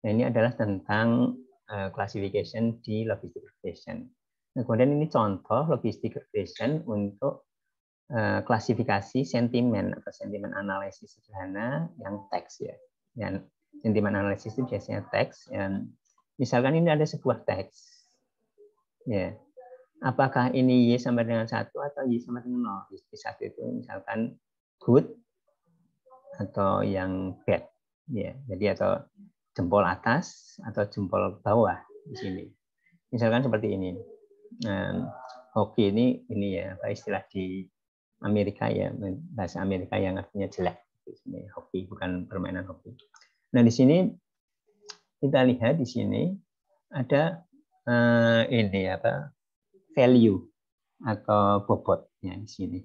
Nah, ini adalah tentang classification di logistic regression. Nah, kemudian ini contoh logistic regression untuk klasifikasi sentimen atau sentimen analisis sederhana yang teks ya. Yang sentimen analisis itu biasanya teks. Misalkan ini ada sebuah teks. Ya. Apakah ini Y sama dengan 1 atau Y sama dengan 0? Y 1 itu misalkan good atau yang bad. Ya, jadi atau jempol atas atau jempol bawah di sini. Misalkan seperti ini. Hoki ini ya apa istilah di Amerika ya, bahasa Amerika yang artinya jelek. Ini hoki, bukan permainan hoki. Nah, di sini kita lihat di sini ada ini apa? Value atau bobotnya di sini.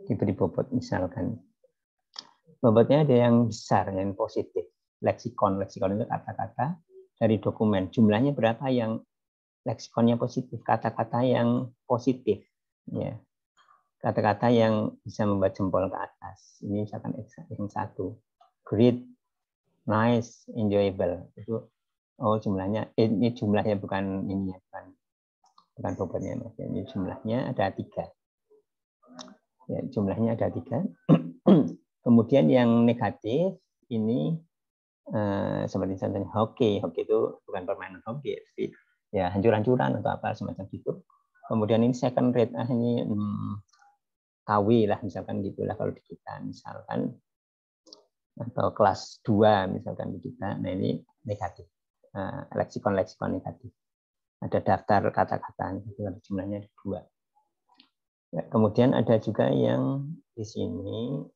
Diberi bobot misalkan. Bobotnya ada yang besar, yang positif. Leksikon itu kata-kata dari dokumen. Jumlahnya berapa yang leksikonnya positif, kata-kata yang positif. Ya. Kata-kata yang bisa membuat jempol ke atas. Ini misalkan yang 1. Great, nice, enjoyable. Itu jumlahnya, ini jumlahnya bukan ini ya, bukan bobotnya. Ini jumlahnya ada 3. Ya, jumlahnya ada 3. Kemudian yang negatif ini seperti contohnya hoki itu bukan permainan hoki, tapi ya hancur-hancuran atau apa semacam itu. Kemudian ini second rate ini KW lah misalkan gitulah kalau di kita misalkan, atau kelas 2 misalkan di kita. Nah ini negatif, leksikon negatif. Ada daftar kata-kata, jumlahnya ada 2. Ya, kemudian ada juga yang di sini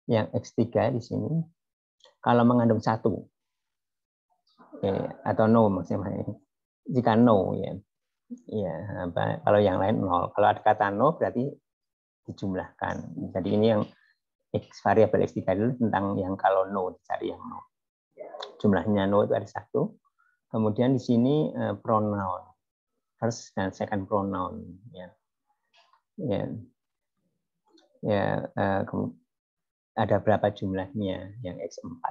yang X3 di sini kalau mengandung 1 atau no maksudnya jika no ya. Ya, kalau yang lain 0. Kalau ada kata no berarti dijumlahkan. Jadi ini yang X variabel X3 dulu tentang yang kalau no dicari yang no. Jumlahnya no itu ada 1. Kemudian di sini pronoun first dan second pronoun ya. Ada berapa jumlahnya yang X4.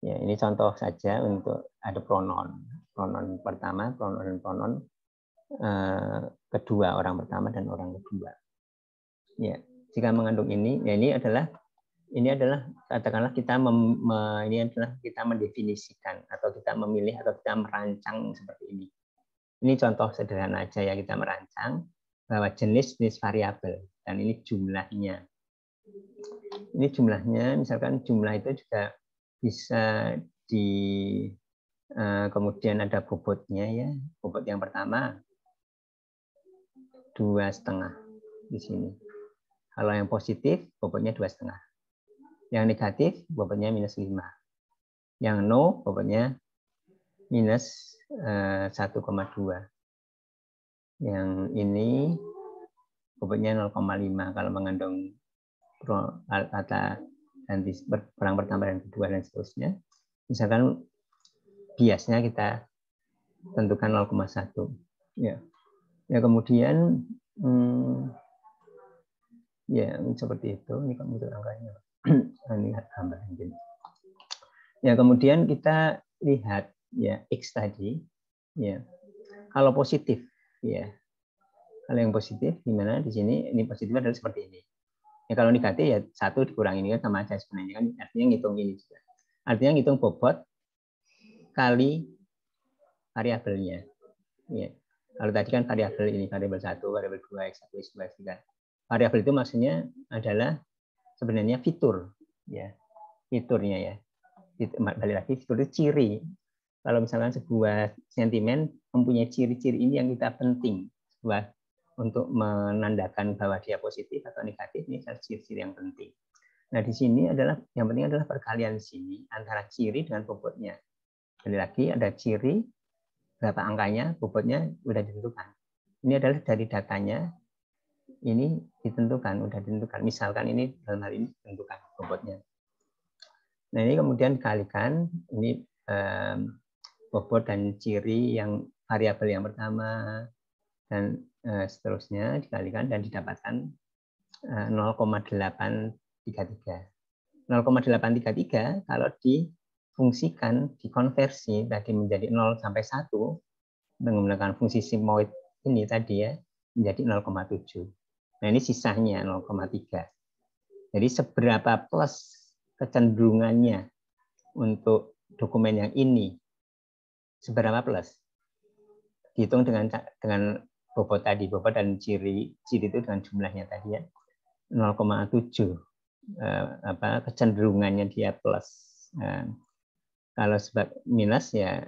Ya, ini contoh saja untuk ada pronoun. Pronoun pertama, pronoun kedua, orang pertama dan orang kedua. Ya, jika mengandung ini, ya ini adalah katakanlah kita kita mendefinisikan atau kita memilih atau kita merancang seperti ini. Ini contoh sederhana aja ya, kita merancang bahwa jenis variabel dan ini jumlahnya. Ini jumlahnya, misalkan jumlah itu juga bisa kemudian ada bobotnya ya. Bobot yang pertama 2,5 di sini. Kalau yang positif bobotnya 2,5. Yang negatif bobotnya minus 5. Yang no bobotnya minus 1,2. Yang ini bobotnya 0,5 kalau mengandung kata dan perang pertama dan kedua dan seterusnya. Misalkan biasnya kita tentukan 0,1. Ya. Ya kemudian ya seperti itu. Ini komputer angkanya. Ini gambar mungkin. Ya kemudian kita lihat ya X tadi. Ya. Kalau positif ya. Kalau yang positif gimana di sini? Ini positif adalah seperti ini. Ya kalau negatif ya 1 dikurangi ini kan sama aja sebenarnya kan, artinya ngitung ini juga. Artinya ngitung bobot kali variabelnya. Ya. Kalau tadi kan variabel ini variabel 1, variabel 2, X1, X2, X3. Variabel itu maksudnya adalah sebenarnya fitur ya. Fiturnya ya. Balik lagi fitur itu ciri. Kalau misalkan sebuah sentimen mempunyai ciri-ciri ini yang kita penting buat untuk menandakan bahwa dia positif atau negatif, ini ciri-ciri yang penting. Nah, di sini adalah yang penting adalah perkalian sini antara ciri dengan bobotnya. Balik lagi ada ciri berapa angkanya, bobotnya sudah ditentukan. Ini adalah dari datanya ini ditentukan, sudah ditentukan. Misalkan ini dalam hal ini ditentukan bobotnya. Nah, ini kemudian dikalikan ini bobot dan ciri yang variabel yang pertama dan seterusnya dikalikan dan didapatkan 0,833. 0,833 kalau difungsikan, dikonversi tadi menjadi 0 sampai 1 menggunakan fungsi sigmoid ini tadi ya menjadi 0,7. Nah, ini sisanya 0,3. Jadi seberapa plus kecenderungannya untuk dokumen yang ini? Seberapa plus? Dihitung dengan bobot tadi, bobot dan ciri itu dengan jumlahnya tadi ya 0,7. Kecenderungannya dia plus. Kalau minus ya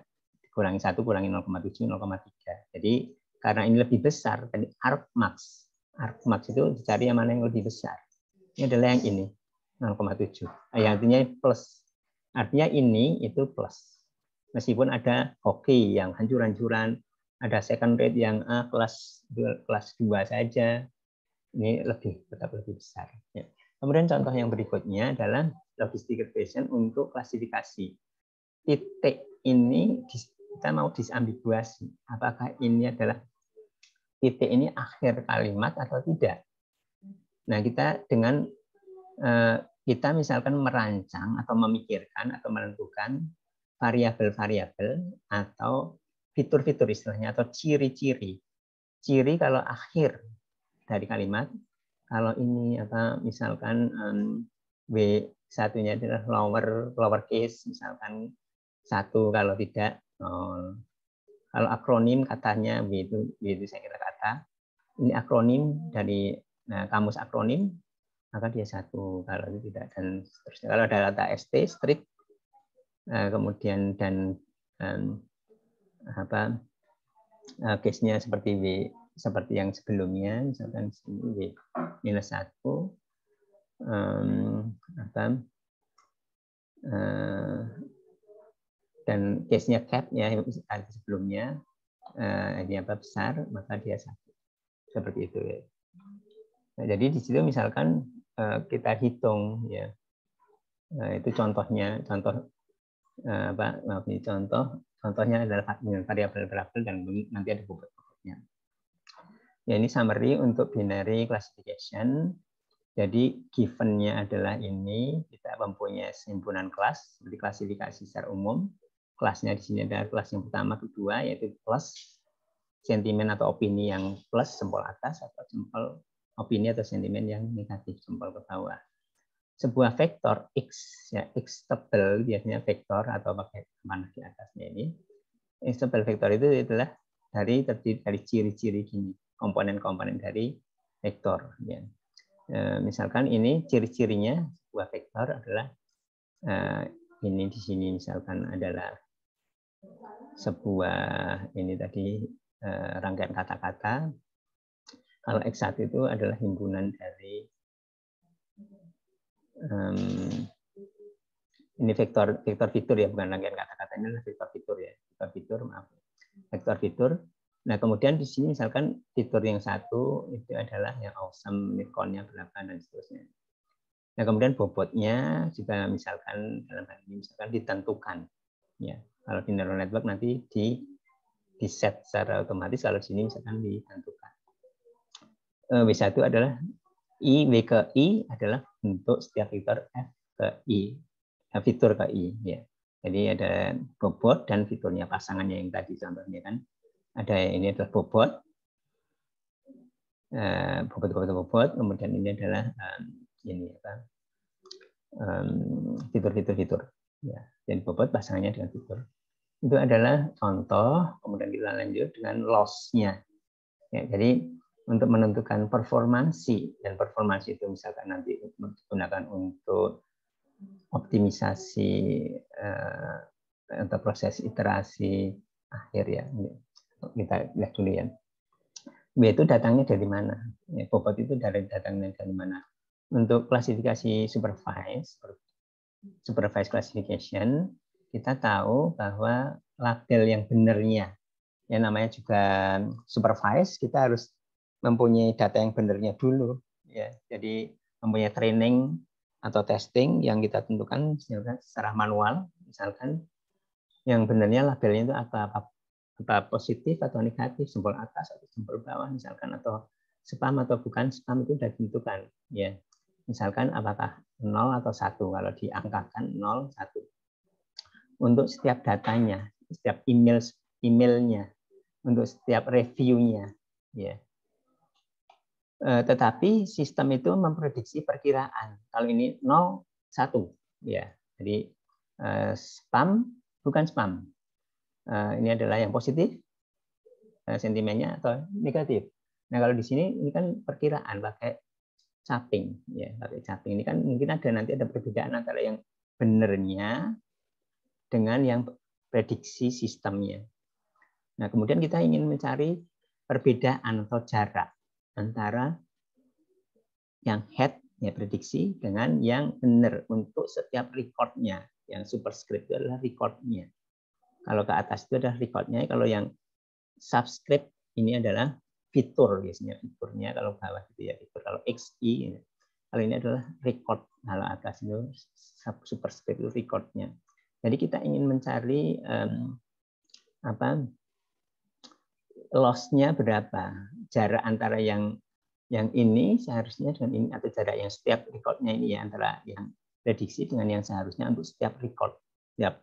kurangi 1 kurangi 0,7 0,3. Jadi karena ini lebih besar tadi arcmax. Arcmax itu dicari yang mana yang lebih besar. Ini adalah yang ini 0,7. Artinya plus. Artinya ini itu plus. Meskipun ada hoki yang hancur-hancuran, ada second rate yang kelas 2 saja, ini tetap lebih besar. Ya. Kemudian contoh yang berikutnya adalah logistic regression untuk klasifikasi. Titik ini kita mau disambiguasi. Apakah ini adalah titik ini akhir kalimat atau tidak? Nah, kita dengan kita misalkan merancang atau memikirkan atau menentukan variabel-variabel atau fitur-fitur istilahnya atau ciri-ciri. Ciri kalau akhir dari kalimat, kalau ini misalkan W1-nya adalah lower case, misalkan 1, kalau tidak 0. Kalau akronim katanya W itu saya kira kata. Ini akronim dari kamus akronim, maka dia 1, kalau itu tidak dan seterusnya. Kalau ada kata ST strict kemudian dan case-nya seperti W seperti yang sebelumnya, misalkan sini W minus 1 dan case-nya cap-nya sebelumnya ini besar, maka dia 1. Seperti itu ya. Nah, jadi di situ misalkan kita hitung ya. Itu contohnya, contohnya adalah variabel-variabel dan nanti ada bobot-bobotnya. Ya, ini summary untuk binary classification. Jadi given-nya adalah ini, kita mempunyai himpunan kelas seperti klasifikasi secara umum. Kelasnya di sini adalah kelas yang pertama, kedua, yaitu plus sentimen atau opini yang plus jempol atas atau jempol opini atau sentimen yang negatif jempol ke bawah. Sebuah vektor X, ya X tebal biasanya vektor atau pakai mana di atasnya ini. X tebal vektor itu adalah terdiri dari ciri-ciri gini, komponen-komponen dari vektor. Ya. Misalkan ini ciri-cirinya sebuah vektor adalah ini di sini misalkan adalah sebuah ini tadi rangkaian kata-kata. Kalau X1 itu adalah himpunan dari ini vektor fitur ya, bukan rangkaian kata-kata, ini adalah vektor fitur ya, vektor fitur. Nah kemudian di sini misalkan fitur yang satu itu adalah yang awesome, Nikon-nya berapa dan seterusnya. Nah kemudian bobotnya juga misalkan dalam hal ini misalkan ditentukan ya. Kalau di neural network nanti di set secara otomatis, kalau di sini misalkan ditentukan. W1 adalah I, W ke I adalah untuk setiap fitur F ke I, fitur ke I ya. Jadi ada bobot dan fiturnya, pasangannya yang tadi contohnya kan. Ada ini adalah bobot, bobot, kemudian ini adalah ini apa? Fitur. Ya. Jadi bobot pasangannya dengan fitur. Itu adalah contoh, kemudian kita lanjut dengan loss-nya. Ya, jadi untuk menentukan performansi, dan performansi itu misalkan nanti digunakan untuk optimisasi atau proses iterasi akhir ya. Kita lihat dulu ya. W itu datangnya dari mana? Ya, bobot itu datangnya dari mana? Untuk klasifikasi supervised classification, kita tahu bahwa label yang benarnya, ya namanya juga supervised, kita harus mempunyai data yang benarnya dulu. Ya, jadi mempunyai training atau testing yang kita tentukan secara manual, misalkan yang benarnya labelnya itu apa positif atau negatif, jempol atas atau jempol bawah misalkan, atau spam atau bukan spam itu sudah ditentukan ya. Misalkan apakah 0 atau 1, kalau diangkakan 0 1. Untuk setiap datanya, setiap emailnya, untuk setiap reviewnya ya. Tetapi sistem itu memprediksi perkiraan. Kalau ini 0 1 ya. Jadi spam bukan spam. Ini adalah yang positif sentimennya atau negatif. Nah kalau di sini ini kan perkiraan pakai caping ya, pakai caping. Ini kan mungkin nanti ada perbedaan antara yang benarnya dengan yang prediksi sistemnya. Nah kemudian kita ingin mencari perbedaan atau jarak antara yang head ya prediksi dengan yang benar untuk setiap recordnya. Yang superscript itu adalah recordnya. Kalau ke atas itu adalah recordnya, kalau yang subscript ini adalah fitur biasanya, fiturnya kalau bawah itu ya fitur. Kalau XI, kalau ini adalah record, kalau atas itu superscript itu recordnya. Jadi kita ingin mencari loss-nya berapa, jarak antara yang ini seharusnya dengan ini, atau jarak yang setiap recordnya ini ya, antara yang prediksi dengan yang seharusnya untuk setiap record, setiap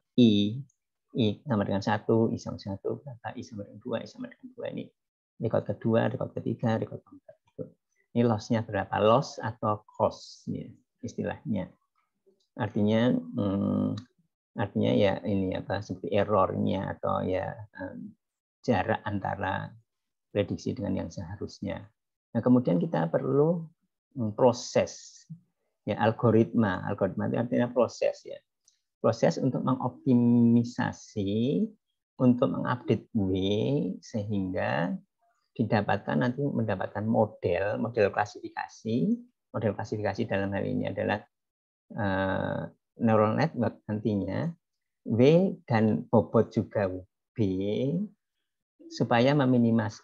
I sama dengan 1, I sama 1, I sama dengan 2, I sama dengan 2. Ini record kedua, record ketiga, record keempat. Ini loss-nya berapa? Loss atau cost ya, istilahnya. Artinya ya ini apa seperti error-nya atau ya jarak antara prediksi dengan yang seharusnya. Nah, kemudian kita perlu proses ya, algoritma itu artinya proses ya. Proses untuk mengoptimisasi, untuk mengupdate W sehingga mendapatkan model klasifikasi. Model klasifikasi dalam hal ini adalah neural network nantinya W dan bobot juga B supaya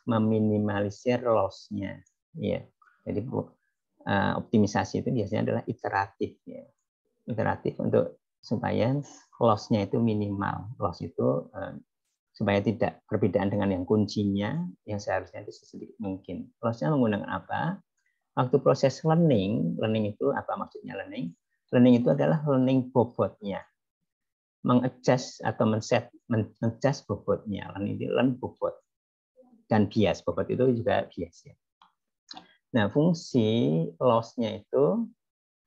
meminimalisir loss-nya ya. Jadi optimisasi itu biasanya adalah iteratif ya. Iteratif untuk supaya loss-nya itu minimal. Loss itu supaya tidak perbedaan dengan yang kuncinya yang seharusnya itu sedikit mungkin. Loss-nya menggunakan apa? Waktu proses learning itu apa maksudnya learning? Learning itu adalah learning bobotnya. Mengadjust atau men-adjust bobotnya. Learn bobot. Dan bias. Bobot itu juga bias ya. Nah, fungsi loss-nya itu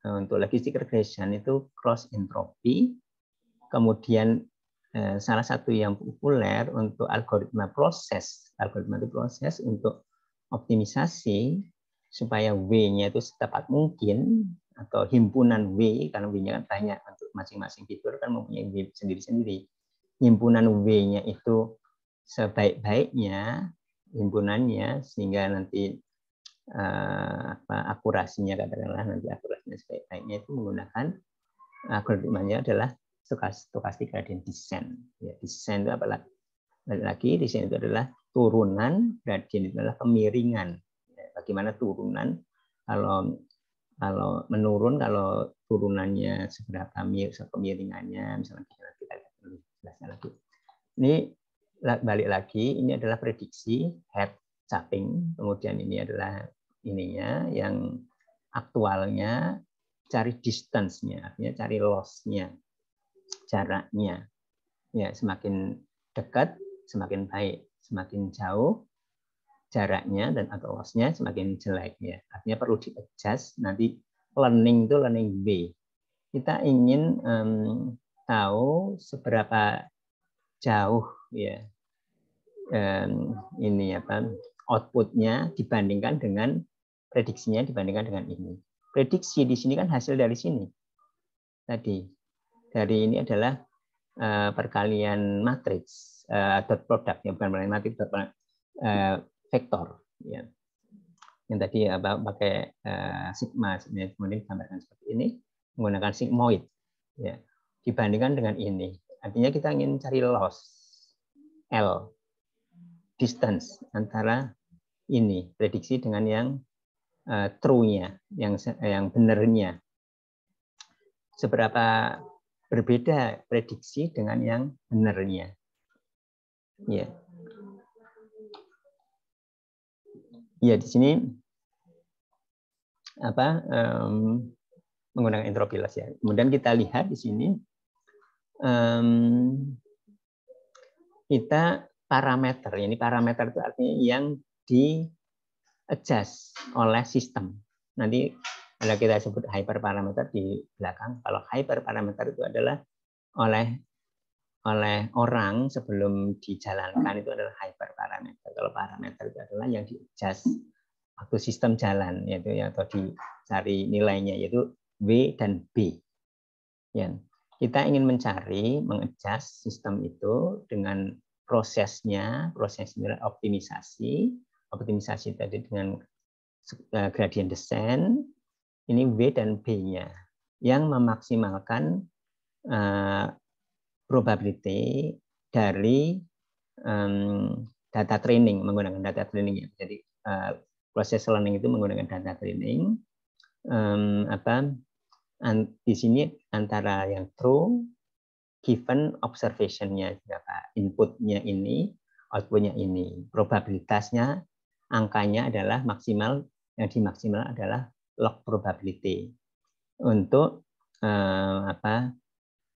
untuk logistic regression itu cross entropy. Kemudian salah satu yang populer untuk algoritma itu proses untuk optimisasi supaya W-nya itu setepat mungkin, atau himpunan W, karena W-nya kan banyak untuk masing-masing fitur kan mempunyai W sendiri-sendiri. Himpunan W-nya itu sebaik-baiknya himpunannya sehingga nanti akurasinya, katakanlah nanti akurasinya sebaik-baiknya itu menggunakan algoritmanya adalah stochastic gradient descent. Ya, descent itu apa lagi? Descent itu adalah turunan, gradient itu adalah kemiringan. Ya, bagaimana turunan? Kalau menurun, kalau turunannya seberapa kemiringannya, misalnya kita lihat lebih jelasnya lagi. Ini balik lagi, ini adalah prediksi head capping, kemudian ini adalah ininya yang aktualnya, cari distance-nya, artinya cari loss-nya, jaraknya. Ya, semakin dekat semakin baik, semakin jauh jaraknya dan atau loss-nya semakin jelek ya. Artinya perlu di-adjust, nanti learning itu learning B. Kita ingin tahu seberapa jauh ya ini outputnya dibandingkan dengan prediksinya dibandingkan dengan ini. Prediksi di sini kan hasil dari sini. Tadi dari ini adalah perkalian matriks dot produknya, bukan perkalian matriks, vektor ya. Yang tadi pakai sigma, kemudian digambarkan seperti ini menggunakan sigmoid ya, dibandingkan dengan ini. Artinya kita ingin cari loss L, distance antara ini prediksi dengan yang true-nya, yang benernya. Seberapa berbeda prediksi dengan yang benernya. Ya. Ya, di sini menggunakan entropi loss ya. Kemudian kita lihat di sini kita parameter. Ini parameter itu artinya yang di adjust oleh sistem. Nanti kalau kita sebut hyperparameter di belakang. Kalau hyperparameter itu adalah oleh orang sebelum dijalankan itu adalah hyperparameter. Kalau parameter itu adalah yang di adjust waktu sistem jalan, yaitu atau dicari nilainya, yaitu W dan B. Ya. Kita ingin mengadjust sistem itu dengan prosesnya optimisasi tadi dengan gradient descent, ini W dan B-nya yang memaksimalkan probability dari data training, menggunakan data training. Jadi proses learning itu menggunakan data training. Di sini antara yang true given observation-nya berapa, inputnya ini, outputnya ini, probabilitasnya, angkanya adalah maksimal, yang dimaksimal adalah log probability untuk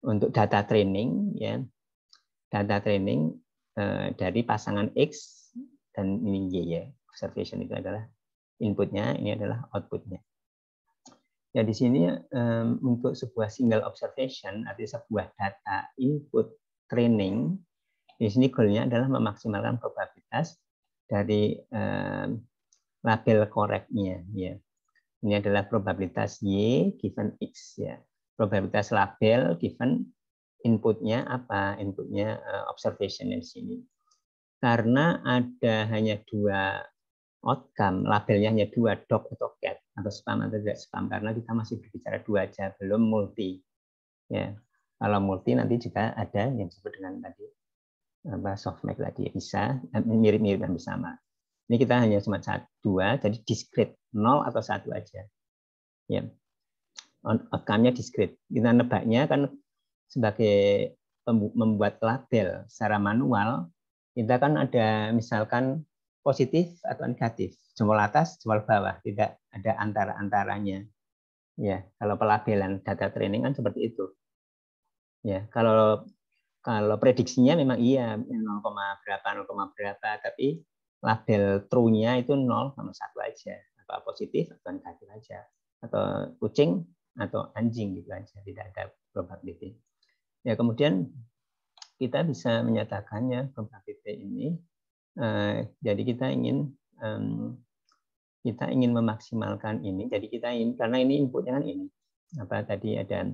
untuk data training ya, data training dari pasangan X dan ini Y ya, observation itu adalah inputnya, ini adalah outputnya. Ya, di sini untuk sebuah single observation, artinya sebuah data input training, di sini goalnya adalah memaksimalkan probabilitas dari label koreknya. Ya. Ini adalah probabilitas Y given X. Ya. Probabilitas label given inputnya apa? Inputnya observation di sini. Karena ada hanya dua outcome, labelnya hanya dua, dog atau cat, atau spam atau tidak spam, karena kita masih berbicara dua aja, belum multi. Ya, kalau multi nanti juga ada yang disebut dengan tadi softmax tadi, bisa mirip-mirip dan bersama. Ini kita hanya cuma dua, jadi discrete, 0 atau 1 aja. Ya, outcome-nya discrete. Kita nebaknya kan sebagai membuat label secara manual, kita kan ada misalkan positif atau negatif, jempol atas, jempol bawah, tidak ada antara-antaranya. Ya, kalau pelabelan data training kan seperti itu. Ya, kalau prediksinya memang iya 0, berapa, tapi label true-nya itu 0 sama 1 aja, atau positif atau negatif aja, atau kucing atau anjing gitu aja, tidak ada probability. Ya, kemudian kita bisa menyatakannya probability ini. Jadi kita ingin memaksimalkan ini. Jadi kita ingin, karena ini inputnya kan ini. Apa tadi ada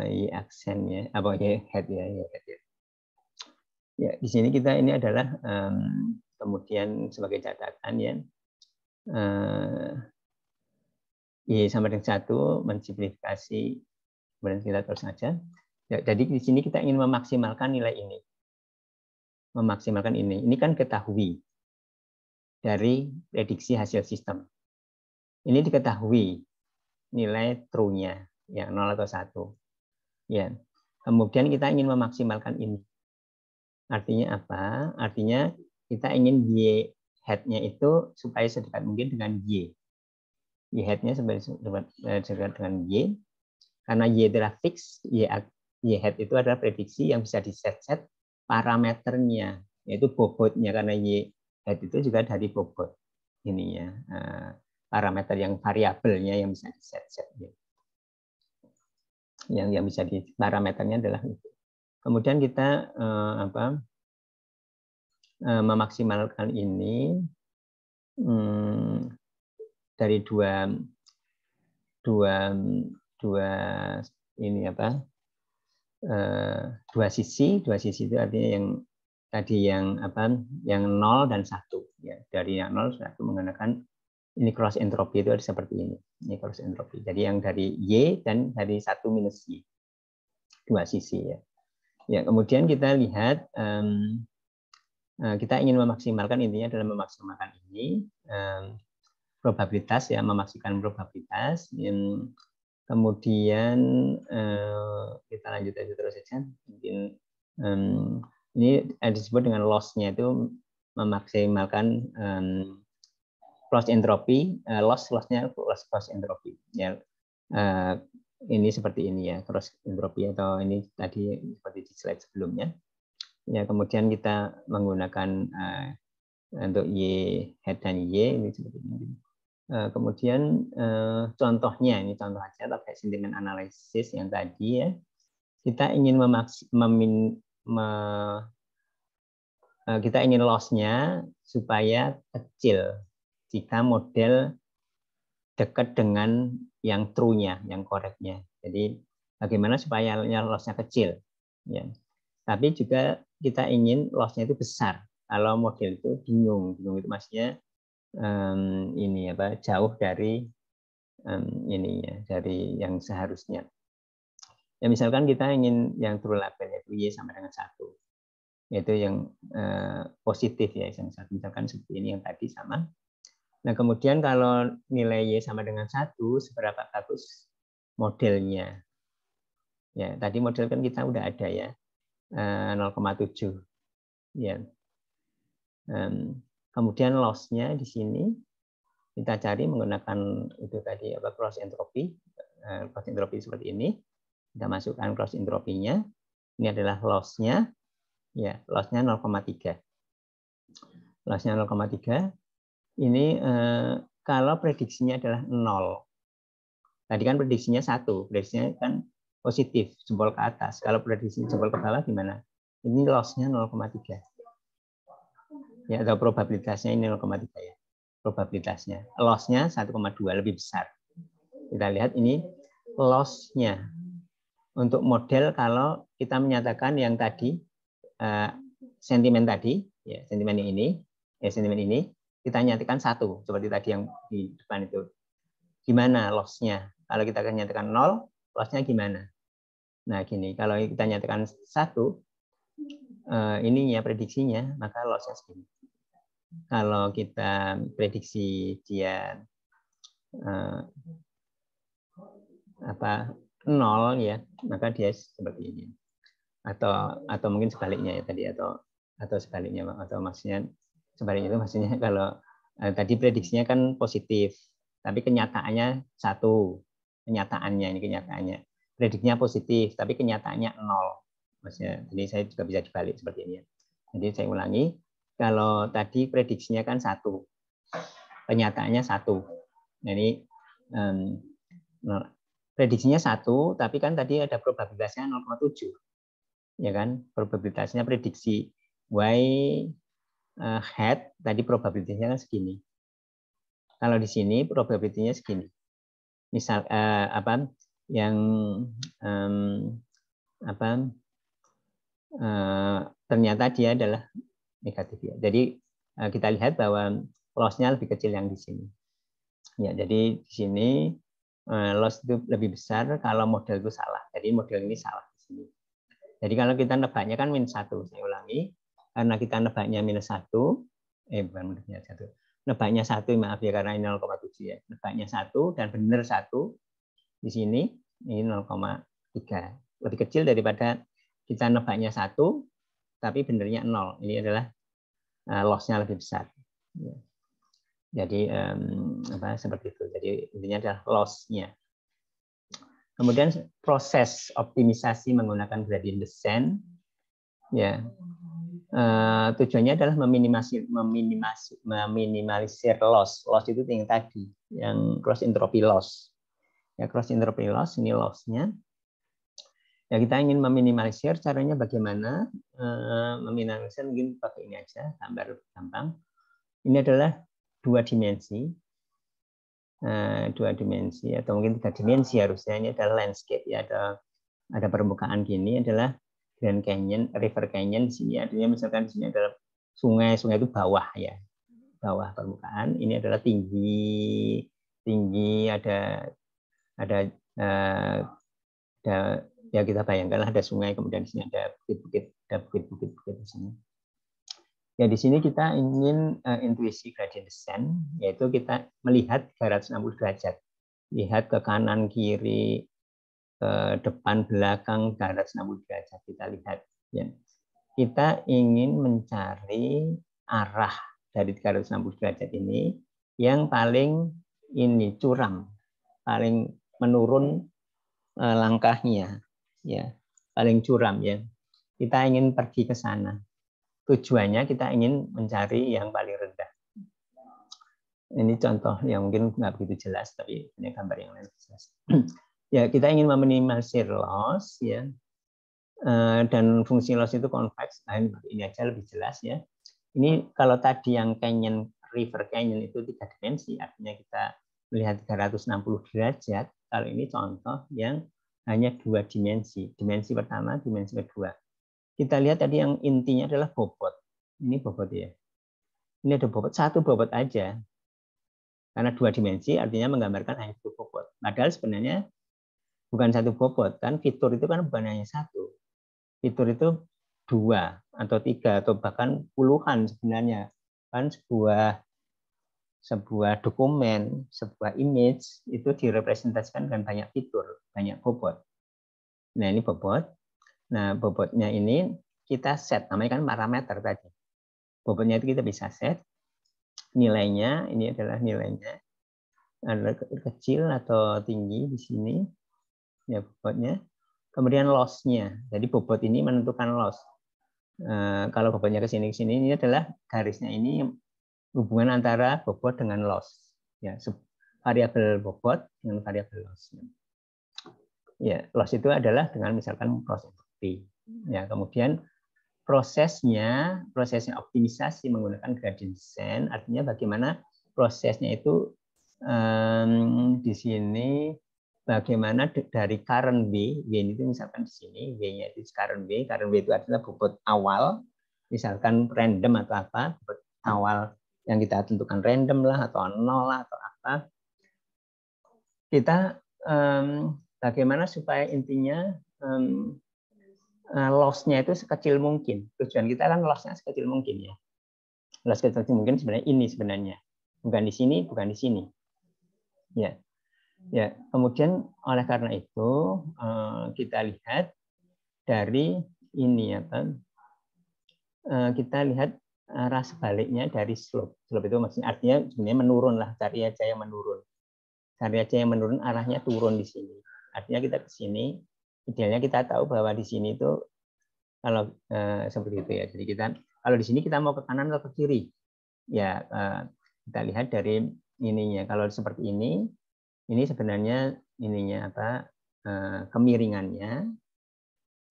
y aksennya, apa y head ya, y head ya. Ya, di sini kita ini adalah kemudian sebagai catatan ya. Y sama dengan 1 mensimplifikasi, kemudian kita terus saja. Ya, jadi di sini kita ingin memaksimalkan nilai ini. Memaksimalkan ini. Ini kan ketahui dari prediksi hasil sistem. Ini diketahui nilai true-nya, ya 0 atau 1. Ya. Kemudian kita ingin memaksimalkan ini. Artinya apa? Artinya kita ingin Y head-nya itu supaya sedekat mungkin dengan Y. Y head-nya sedekat dengan Y. Karena Y adalah fix, Y head itu adalah prediksi yang bisa diset-set parameternya, yaitu bobotnya. Karena Y head itu juga dari bobot ininya, parameter yang variabelnya yang bisa diset-set. Yang bisa di parameternya adalah itu. Kemudian kita memaksimalkan ini dari dua sisi. Dua sisi itu artinya yang tadi yang 0 dan 1. Ya, dari yang 0 1 menggunakan ini cross entropi itu ada seperti ini. Ini cross entropi. Jadi yang dari Y dan dari 1 minus Y. Dua sisi ya. Ya, kemudian kita lihat kita ingin memaksimalkan, intinya adalah memaksimalkan ini probabilitas ya, memaksimalkan probabilitas. Kemudian kita lanjut aja terus saja. Mungkin ini disebut dengan loss-nya itu memaksimalkan cross entropi, loss-nya cross entropi. Ya, ini seperti ini ya, cross entropi atau ini tadi seperti di slide sebelumnya. Ya, kemudian kita menggunakan untuk Y head dan Y ini seperti ini. Kemudian contohnya, ini contoh aja pakai sentimen analisis yang tadi ya. Kita ingin kita ingin loss-nya supaya kecil jika model dekat dengan yang true-nya, yang correct-nya. Jadi bagaimana supaya loss-nya kecil? Ya. Tapi juga kita ingin loss-nya itu besar. Kalau model itu bingung itu maksudnya ini jauh dari ininya, dari yang seharusnya. Ya misalkan kita ingin yang true label yaitu Y sama dengan 1. Yaitu yang positif ya, yang 1 misalkan seperti ini yang tadi sama. Nah, kemudian kalau nilai Y sama dengan 1, seberapa bagus modelnya? Ya, tadi model kan kita udah ada ya. 0,7. Ya. Kemudian loss-nya di sini kita cari menggunakan itu tadi cross entropi. Cross entropi seperti ini. Kita masukkan cross entropinya. Ini adalah loss-nya. Ya, loss-nya 0,3. Loss-nya 0,3. Ini kalau prediksinya adalah 0. Tadi kan prediksinya 1. Prediksinya kan positif, jempol ke atas. Kalau prediksi jempol ke bawah gimana? Ini loss-nya 0,3. Ya, atau probabilitasnya ini 0,3 ya. Probabilitasnya. Loss-nya 1,2, lebih besar. Kita lihat ini loss-nya. Untuk model kalau kita menyatakan yang tadi sentimen tadi, ya, sentimen ini, kita nyatakan 1 seperti tadi yang di depan itu. Gimana loss-nya? Kalau kita nyatakan 0, loss-nya gimana? Nah, gini, kalau kita nyatakan 1, ininya prediksinya, maka loss-nya segini. Kalau kita prediksi dia 0 ya, maka dia seperti ini. Atau mungkin sebaliknya ya tadi atau sebaliknya, atau maksudnya sebaliknya itu maksudnya kalau tadi prediksinya kan positif, tapi kenyataannya 1. Kenyataannya prediksinya positif, tapi kenyataannya 0. Maksudnya, jadi saya juga bisa dibalik seperti ini. Jadi saya ulangi, kalau tadi prediksinya kan 1, kenyataannya 1. Jadi prediksinya 1, tapi kan tadi ada probabilitasnya 0,7. Ya kan? Probabilitasnya prediksi Y head tadi probabilitasnya kan segini. Kalau di sini probabilitasnya segini. Misal ternyata dia adalah negatif ya. Jadi kita lihat bahwa loss-nya lebih kecil yang di sini. Ya, jadi di sini loss itu lebih besar kalau model itu salah. Jadi model ini salah di sini. Jadi kalau kita nebaknya kan -1, saya ulangi, karena kita nebaknya -1, bukan nebaknya 1. Nebaknya 1, maaf ya karena ini 0,7 ya. Nebaknya 1 dan benar 1 di sini ini 0,3. Lebih kecil daripada kita nebaknya 1 tapi benernya 0. Ini adalah loss-nya lebih besar. Jadi seperti itu. Jadi intinya adalah loss-nya. Kemudian proses optimisasi menggunakan gradient descent, ya tujuannya adalah meminimalisir loss. Loss itu yang tadi, yang cross entropy loss. Ya, cross entropy loss ini loss-nya. Ya, kita ingin meminimalisir, caranya bagaimana? Meminimalisir mungkin pakai ini aja, gambar gampang. Ini adalah 2 dimensi. 2 dimensi atau mungkin 3 dimensi harusnya. Ini adalah landscape ya, ada permukaan gini adalah Grand Canyon, River Canyon di sini. Artinya misalkan di sini adalah sungai itu bawah ya, bawah permukaan. Ini adalah tinggi ada ya kita bayangkanlah ada sungai, kemudian di sini ada bukit-bukit di sini. Ya, di sini kita ingin intuisi gradient descent, yaitu kita melihat 360 derajat. Lihat ke kanan, kiri, ke depan, belakang, 360 derajat. Kita lihat. Ya. Kita ingin mencari arah dari 360 derajat ini yang paling ini curam, paling menurun langkahnya. Ya, paling curam ya. Kita ingin pergi ke sana. Tujuannya kita ingin mencari yang paling rendah. Ini contoh yang mungkin nggak begitu jelas, tapi ini gambar yang lain jelas. Ya, kita ingin meminimalisir loss, ya, dan fungsi loss itu konveks. Nah, ini aja lebih jelas ya. Ini kalau tadi yang canyon, river canyon itu 3 dimensi, artinya kita melihat 360 derajat. Kalau ini contoh yang hanya 2 dimensi. Dimensi pertama, dimensi kedua. Kita lihat tadi yang intinya adalah bobot. Ini bobot ya. Ini ada bobot, 1 bobot aja. Karena 2 dimensi artinya menggambarkan hanya 1 bobot. Padahal sebenarnya bukan 1 bobot. Kan fitur itu kan bukan hanya 1. Fitur itu 2 atau 3 atau bahkan puluhan sebenarnya. Kan sebuah dokumen, sebuah image itu direpresentasikan dengan banyak fitur, banyak bobot. Nah, ini bobot. Nah, bobotnya ini kita set, namanya kan parameter tadi. Bobotnya itu kita bisa set. Nilainya, ini adalah nilainya. Ada kecil atau tinggi di sini. Ya, bobotnya. Kemudian loss-nya. Jadi bobot ini menentukan loss. Kalau bobotnya ke sini, ini adalah garisnya ini hubungan antara bobot dengan loss. Ya, variabel bobot dengan variabel loss. Ya, loss itu adalah dengan misalkan cross entropy. Ya, kemudian prosesnya optimisasi menggunakan gradient descent, artinya bagaimana prosesnya itu di sini bagaimana dari current W ini itu misalkan di sini W-nya itu current W itu adalah bobot awal, misalkan random atau apa, bobot awal yang kita tentukan random lah atau nol lah atau apa. Kita bagaimana supaya intinya loss-nya itu sekecil mungkin. Tujuan kita kan loss-nya sekecil mungkin ya. Loss sekecil mungkin sebenarnya ini sebenarnya. Bukan di sini, bukan di sini. Ya. Ya, kemudian oleh karena itu kita lihat dari ini apa? Kita lihat arah sebaliknya dari slope. Slope itu maksudnya artinya sebenarnya menurun lah, cari aja yang menurun. Cari aja yang menurun, arahnya turun di sini. Artinya kita ke sini, idealnya kita tahu bahwa di sini itu kalau seperti itu ya. Jadi kita kalau di sini kita mau ke kanan atau ke kiri, ya kita lihat dari ininya. Kalau seperti ini sebenarnya ininya apa? Kemiringannya,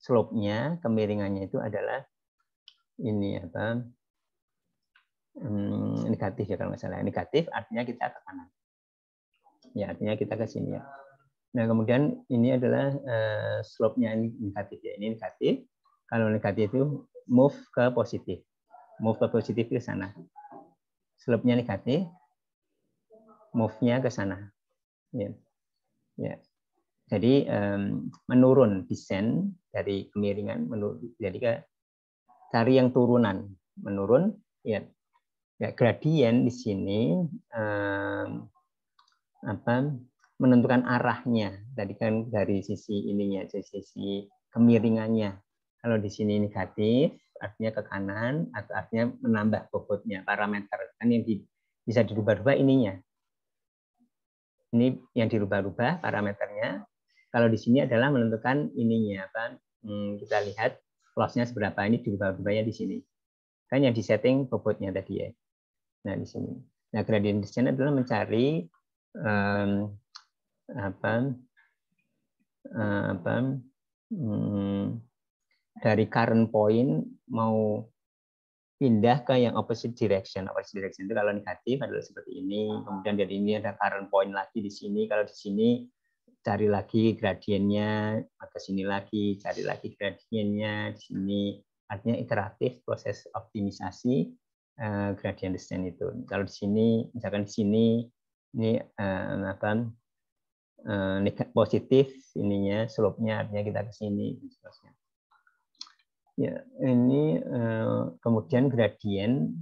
slope-nya, kemiringannya itu adalah ini apa? Negatif ya kalau nggak salah. Negatif artinya kita ke kanan. Ya artinya kita ke sini ya. Nah kemudian ini adalah slope-nya ini negatif ya. Ini negatif. Kalau negatif itu move ke positif. Move ke positif ke sana. Slope-nya negatif. move-nya ke sana. Ya. Ya. Jadi menurun descent dari kemiringan menurun, jadi ke cari yang turunan menurun ya. Ya, gradien di sini menentukan arahnya. Tadi kan dari sisi ininya, dari sisi kemiringannya. Kalau di sini negatif, artinya ke kanan, atau artinya menambah bobotnya, parameter. Kan yang bisa dirubah-rubah ininya. Ini yang dirubah-rubah parameternya. Kalau di sini adalah menentukan ininya, kan? Kita lihat loss-nya seberapa, ini dirubah-rubahnya di sini. Kan yang disetting bobotnya tadi ya. Nah di sini. Nah gradient descent adalah mencari dari current point mau pindah ke yang opposite direction. Opposite direction itu kalau negatif adalah seperti ini. Kemudian dari ini ada current point lagi di sini. Kalau di sini cari lagi gradiennya, ke sini lagi, cari lagi gradiennya di sini. Artinya iteratif proses optimisasi gradient descent itu. Kalau di sini, misalkan di sini ini positif ininya, slope-nya artinya kita ke sini. Ya, ini kemudian gradien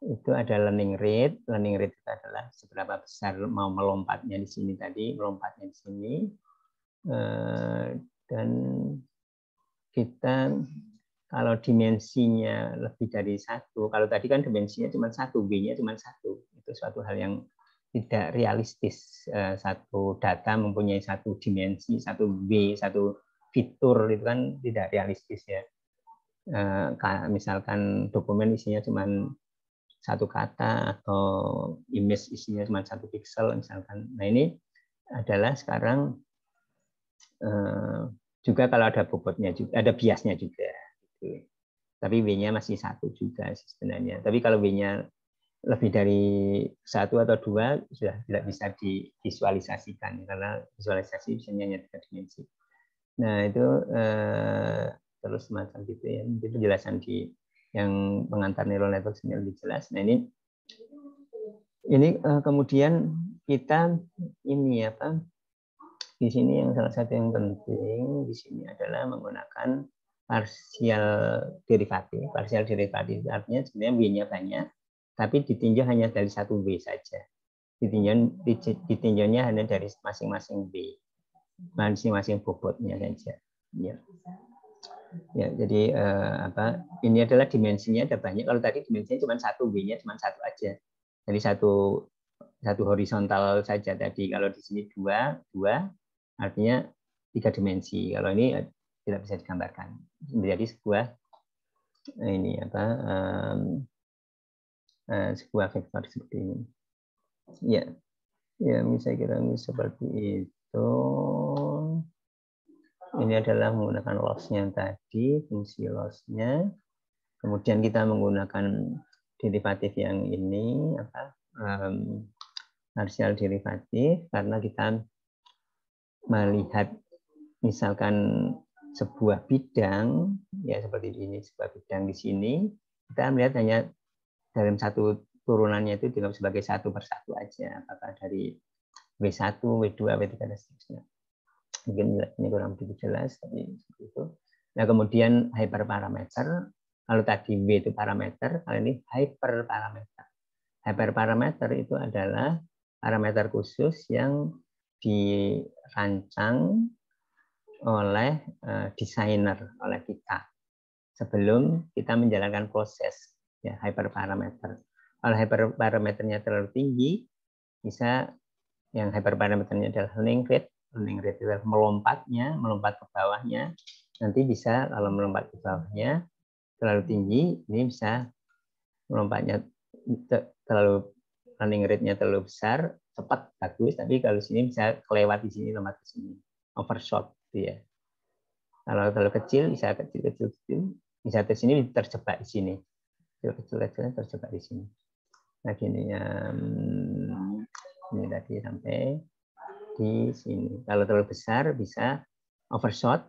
itu ada learning rate. Learning rate itu adalah seberapa besar mau melompatnya di sini tadi, melompatnya di sini. Dan kita kalau dimensinya lebih dari 1, kalau tadi kan dimensinya cuma 1, B-nya cuma 1, itu suatu hal yang tidak realistis. Satu data mempunyai satu dimensi, satu B, satu fitur, itu kan tidak realistis ya. Misalkan dokumen isinya cuma satu kata atau image isinya cuma 1 pixel misalkan. Nah ini adalah sekarang juga kalau ada bobotnya juga, ada biasnya juga. Gitu. Tapi W-nya masih 1 juga sebenarnya. Tapi kalau W-nya lebih dari 1 atau 2 sudah tidak bisa divisualisasikan karena visualisasi biasanya hanya 3 dimensi. Nah itu terus semacam gitu ya. Itu penjelasan di yang pengantar neural network lebih jelas. Nah ini kemudian kita ini di sini yang salah satu yang penting di sini adalah menggunakan partial derivatif. Partial derivatif artinya sebenarnya W-nya banyak, tapi ditinjau hanya dari 1 W saja. Ditinjaunya hanya dari masing-masing W, masing-masing bobotnya saja. Ya. Ya, jadi ini adalah dimensinya ada banyak. Kalau tadi dimensinya cuma 1, W-nya cuma 1 aja. Jadi satu horizontal saja tadi. Kalau di sini dua artinya 3 dimensi. Kalau ini tidak bisa digambarkan. Menjadi sebuah ini sebuah vektor seperti ini. Ya, saya kira ini seperti itu. Ini adalah menggunakan loss-nya tadi, fungsi loss-nya. Kemudian kita menggunakan derivatif yang ini, partial derivatif, karena kita melihat misalkan sebuah bidang, ya seperti ini, sebuah bidang di sini, kita melihat hanya dalam satu turunannya itu dianggap sebagai 1 per 1 aja, apakah dari W1, W2, W3, dan seterusnya. Mungkin ini kurang begitu jelas, tapi seperti itu. Nah, kemudian hyperparameter, kalau tadi W itu parameter, kali ini hyperparameter. Hyperparameter itu adalah parameter khusus yang dirancang oleh desainer, oleh kita sebelum kita menjalankan proses ya hyperparameter. Kalau hyperparameternya terlalu tinggi, bisa yang hyperparameternya adalah learning rate itu melompat ke bawahnya. Nanti bisa kalau melompat ke bawahnya terlalu tinggi, ini bisa melompatnya terlalu learning rate-nya terlalu besar, cepat bagus, tapi kalau sini bisa kelewat di sini, lompat ke sini, overshot gitu ya. Kalau terlalu kecil bisa kecil, bisa ke sini terjebak di sini. Kecil terjebak di sini. Nah gini ini tadi sampai di sini. Kalau terlalu besar bisa overshot,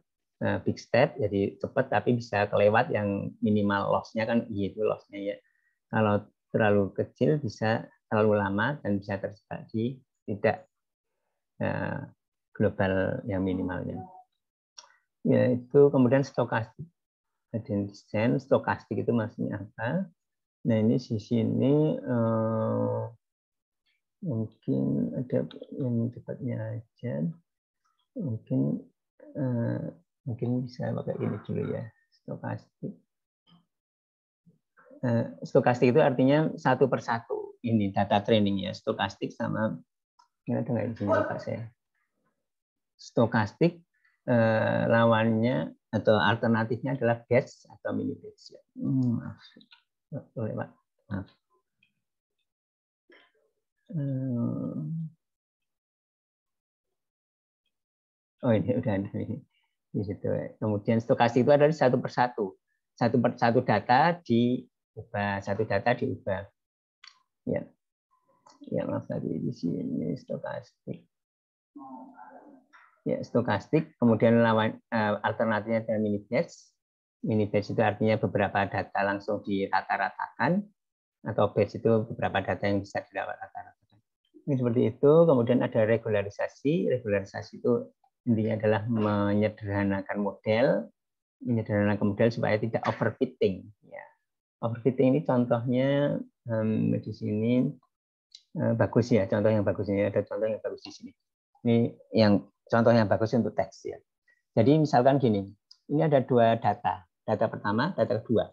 big step, jadi cepat tapi bisa kelewat yang minimal loss-nya kan itu loss-nya ya. Kalau terlalu kecil bisa terlalu lama dan bisa terjebak di tidak global yang minimalnya. Yaitu kemudian stokastik. Descent, stokastik itu maksudnya apa? Nah ini di sini mungkin ada yang cepatnya aja. Mungkin bisa pakai ini dulu ya, stokastik. Stokastik itu artinya satu persatu. Ini data training ya, stokastik sama ini ada nggak di sini Pak saya? Stokastik lawannya atau alternatifnya adalah batch atau mini batch. Maaf. Boleh Pak. Maaf. Oh ini udah ada di situ. Kemudian stokastik itu adalah satu persatu. Satu data diubah, satu data diubah. Ya. Ya maaf tadi di sini stokastik. Ya, stokastik, kemudian lawan alternatifnya adalah mini batch. Mini batch itu artinya beberapa data langsung dirata-ratakan, atau batch itu beberapa data yang bisa dirata-ratakan. Ini seperti itu. Kemudian ada regularisasi. Regularisasi itu intinya adalah menyederhanakan model supaya tidak overfitting. Ya. Overfitting ini contohnya di sini bagus ya. Contoh yang bagus ini ada contoh yang bagus di sini. Ini yang contoh yang bagus untuk teks ya. Jadi misalkan gini, ini ada dua data. Data pertama, data kedua.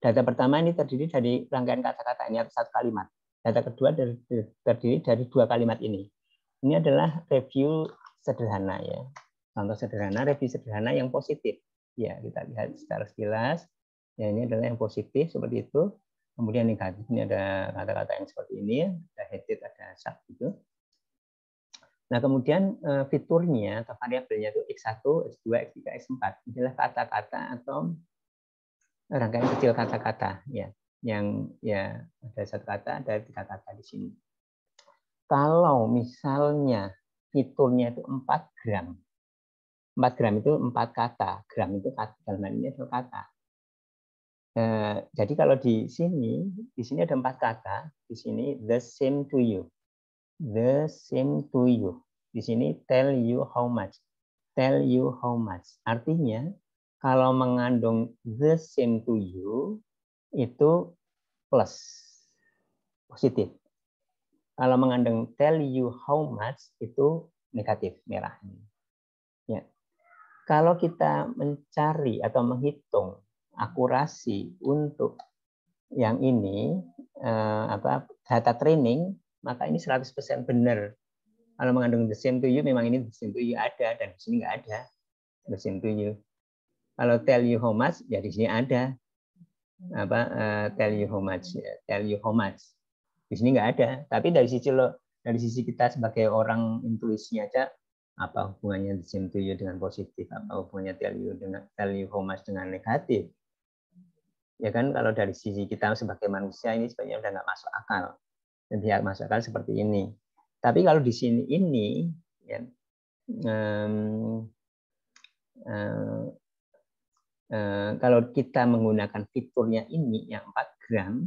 Data pertama ini terdiri dari rangkaian kata-kata, ini ada satu kalimat. Data kedua terdiri dari dua kalimat ini. Ini adalah review sederhana ya. Contoh sederhana, review sederhana yang positif. Ya, kita lihat secara sekilas. Ya, ini adalah yang positif seperti itu. Kemudian negatif, ini ada kata-kata yang seperti ini, ada headed, ada sub gitu. Nah, kemudian fiturnya atau variabelnya itu X1, X2, X3, X4. Inilah kata-kata atau rangkaian kecil kata-kata ya. Yang ya ada satu kata, ada tiga kata di sini. Kalau misalnya fiturnya itu 4 gram. 4 gram itu 4 kata. Gram itu kata, dalam hal ini adalah kata. Jadi kalau di sini ada 4 kata. Di sini the same to you. The same to you. Di sini tell you how much. Tell you how much. Artinya kalau mengandung the same to you itu plus, positif. Kalau mengandung tell you how much itu negatif, merah. Ya. Kalau kita mencari atau menghitung akurasi untuk yang ini data training, maka ini 100% benar. Kalau mengandung the same to you, memang ini the same to you ada, dan di sini nggak ada the same to you. Kalau tell you how much, ya di sini ada tell you how much, tell you how much. Di sini nggak ada. Tapi dari sisi kita sebagai orang intuisi aja, apa hubungannya the same to you dengan positif, apa hubungannya tell you how much dengan negatif. Ya kan, kalau dari sisi kita sebagai manusia ini sebenarnya udah nggak masuk akal. Dan tidak masuk akal seperti ini. Tapi kalau di sini ini, ya, kalau kita menggunakan fiturnya ini yang 4 gram,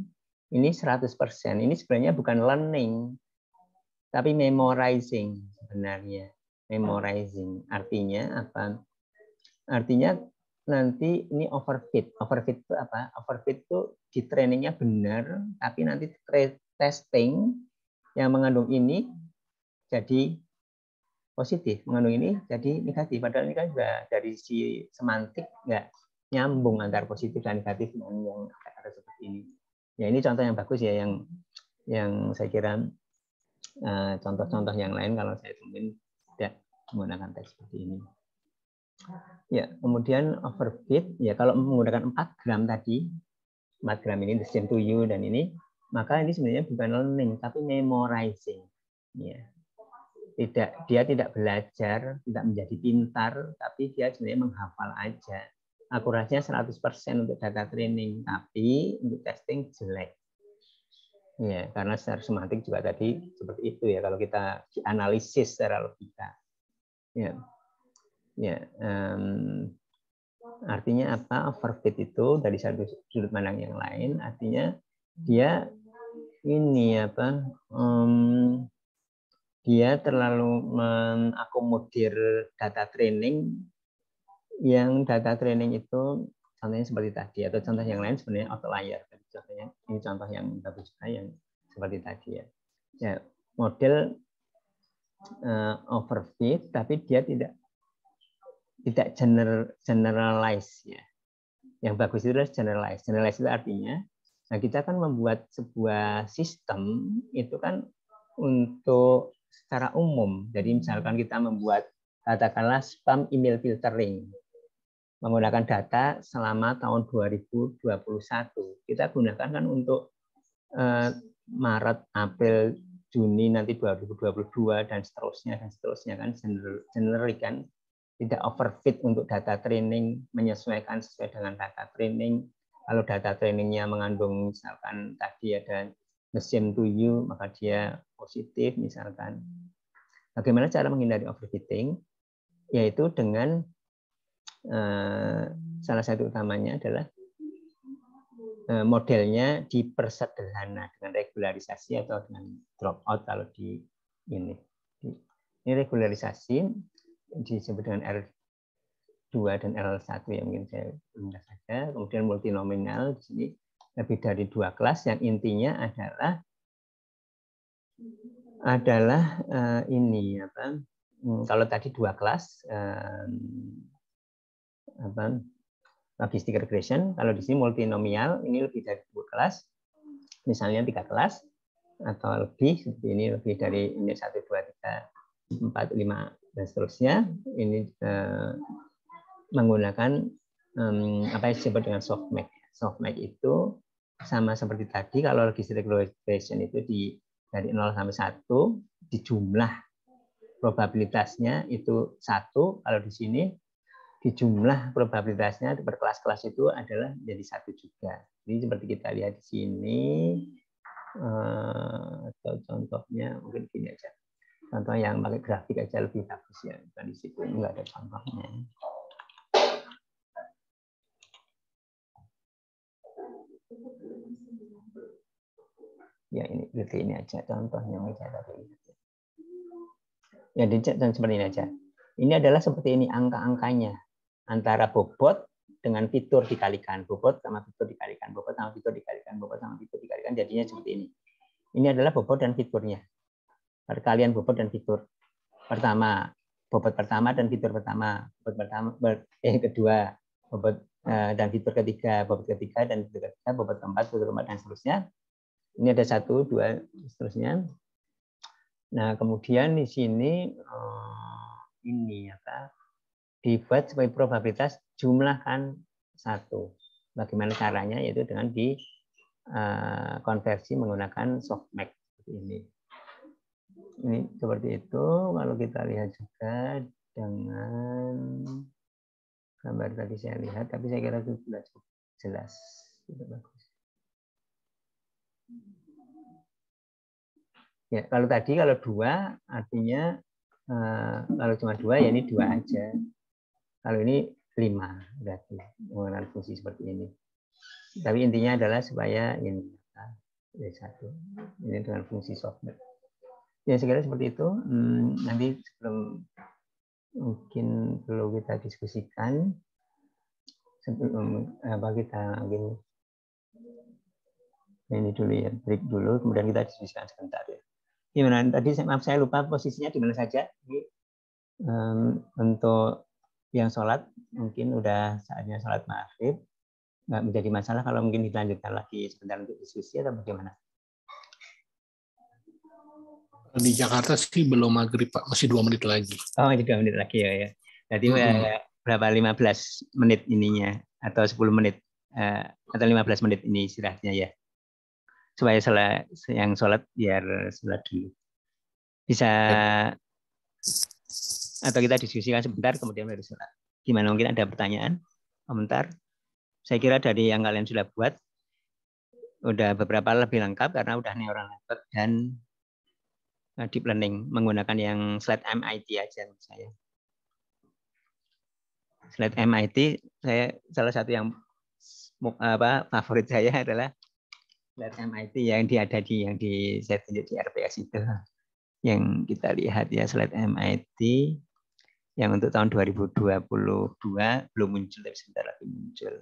ini 100%. Ini sebenarnya bukan learning, tapi memorizing sebenarnya. Memorizing artinya apa? Artinya nanti ini overfit. Overfit itu apa? Overfit itu di trainingnya benar, tapi nanti testing yang mengandung ini jadi positif, mengandung ini jadi negatif. Padahal ini kan juga dari si semantik nggak nyambung antara positif dan negatif dengan yang ada seperti ini. Ya ini contoh yang bagus ya, yang saya kira contoh-contoh yang lain kalau saya temuin tidak menggunakan teks seperti ini. Ya, kemudian overfit, ya kalau menggunakan 4 gram tadi, 4 gram ini the same to you dan ini, maka ini sebenarnya bukan learning tapi memorizing. Ya. Dia tidak belajar, tidak menjadi pintar, tapi dia sebenarnya menghafal aja. Akurasinya 100% untuk data training, tapi untuk testing jelek. Ya, karena secara semantik juga tadi seperti itu ya, kalau kita dianalisis secara logika. Ya. Ya, artinya apa? Overfit itu dari satu sudut pandang yang lain, artinya dia ini apa? Dia terlalu mengakomodir data training yang data training itu contohnya seperti tadi, atau contoh yang lain sebenarnya outlier. Contohnya ini contoh yang bagus juga yang seperti tadi ya. Ya, model overfit tapi dia tidak generalize ya. Yang bagus itu adalah generalize. Generalize itu artinya, nah kita kan membuat sebuah sistem itu kan untuk secara umum. Jadi misalkan kita membuat katakanlah spam email filtering menggunakan data selama tahun 2021. Kita gunakan kan untuk Maret, April, Juni nanti 2022 dan seterusnya kan generik kan, tidak overfit untuk data training, menyesuaikan sesuai dengan data training. Kalau data trainingnya mengandung misalkan tadi ada the same to you, maka dia positif misalkan. Bagaimana cara menghindari overfitting? Yaitu dengan salah satu utamanya adalah modelnya dipersederhana dengan regularisasi atau dengan dropout kalau di ini. Ini regularisasi disebut dengan R2 dan R1 yang mungkin saya mudah saja. Kemudian multinominal di sini lebih dari 2 kelas yang intinya adalah ini apa? Kalau tadi 2 kelas logistic regression, kalau di sini multinomial ini lebih dari 2 kelas, misalnya 3 kelas atau lebih seperti ini, lebih dari ini 1, 2, 3, 4, 5 dan seterusnya. Ini menggunakan apa yang disebut dengan softmax. Softmax itu sama seperti tadi, kalau logistic regression itu dari 0 sampai 1 di jumlah probabilitasnya itu 1, kalau di sini di jumlah probabilitasnya per kelas-kelas itu adalah jadi 1 juga. Jadi seperti kita lihat di sini, atau contohnya mungkin gini aja. Contoh yang pakai grafik aja lebih bagus ya. Di situ enggak ada contohnya. Ya ini berarti ini aja contohnya misalnya tadi. Ya dan seperti ini aja. Ini adalah seperti ini angka-angkanya antara bobot dengan fitur dikalikan, bobot sama fitur dikalikan, bobot sama fitur dikalikan, bobot sama fitur dikalikan, jadinya seperti ini. Ini adalah bobot dan fiturnya. Perkalian bobot dan fitur. Pertama, bobot pertama dan fitur pertama, bobot pertama kedua, bobot dan fitur ketiga, bobot ketiga dan fitur ketiga, bobot keempat, fitur keempat dan seterusnya. Ini ada 1, 2, seterusnya. Nah, kemudian di sini ini apa? Dibuat sebagai probabilitas jumlahkan 1. Bagaimana caranya? Yaitu dengan konversi menggunakan softmax seperti ini. Ini seperti itu. Kalau kita lihat juga dengan gambar tadi saya lihat, tapi saya kira itu sudah cukup jelas. Itu bagus. Ya, kalau tadi kalau 2 artinya kalau cuma 2 ya ini 2 aja. Kalau ini 5 berarti menggunakan fungsi seperti ini. Tapi intinya adalah supaya ini 1. Ini dengan fungsi softmax. Ya segera seperti itu. Nanti sebelum mungkin perlu kita diskusikan, sebelum kita mungkin ini dulu ya, break dulu, kemudian kita diskusikan sebentar ya. Gimana tadi? Maaf saya lupa posisinya di mana saja. Ini, untuk yang sholat mungkin udah saatnya sholat maghrib, nggak menjadi masalah kalau mungkin dilanjutkan lagi sebentar untuk diskusi atau bagaimana? Di Jakarta sih belum maghrib Pak, masih 2 menit lagi. Oh, masih 2 menit lagi ya. Jadi berapa 15 menit ininya atau 10 menit atau 15 menit ini istirahatnya ya. Supaya yang sholat biar sholat dulu. Bisa atau kita diskusikan sebentar kemudian baru sholat. Gimana, mungkin ada pertanyaan, komentar? Saya kira dari yang kalian sudah buat udah beberapa lebih lengkap karena udah neural network dan deep learning menggunakan yang slide MIT aja menurut saya. Slide MIT saya salah satu yang favorit saya adalah Slide MIT yang yang di saya tunjuk di RPS itu. Yang kita lihat ya, slide MIT yang untuk tahun 2022 belum muncul, tapi sebentar lagi muncul.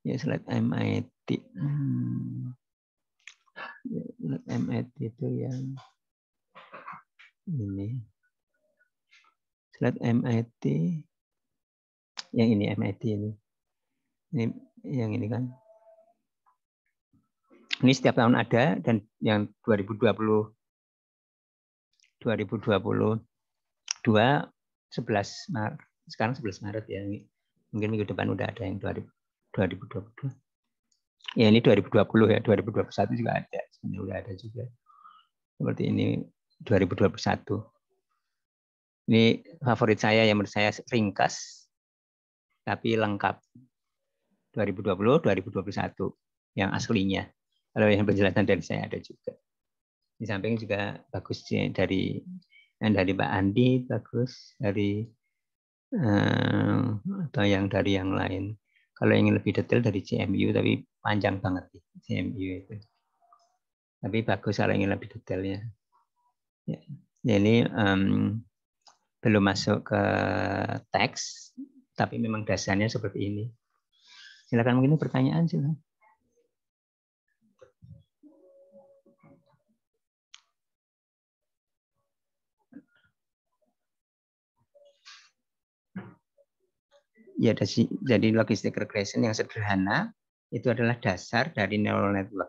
Ya, slide MIT. Slide MIT itu yang ini. Slide MIT yang ini, MIT ini. Ini yang ini kan. Ini setiap tahun ada, dan yang 2022 11 Maret. Sekarang 11 Maret ya. Mungkin minggu depan udah ada yang 2022. Ya ini 2020 ya, 2021 juga ada. Sebenarnya udah ada juga. Seperti ini 2021. Ini favorit saya, yang menurut saya ringkas tapi lengkap. 2020, 2021 yang aslinya. Kalau yang penjelasan dari saya ada juga. Di samping juga bagus dari Mbak Andi, bagus dari atau yang dari yang lain. Kalau ingin lebih detail dari CMU, tapi panjang banget CMU itu. Tapi bagus kalau ingin lebih detailnya. Ya, ini belum masuk ke teks, tapi memang dasarnya seperti ini. Silakan, mungkin pertanyaan silakan. Ya, jadi logistic regression yang sederhana itu adalah dasar dari neural network.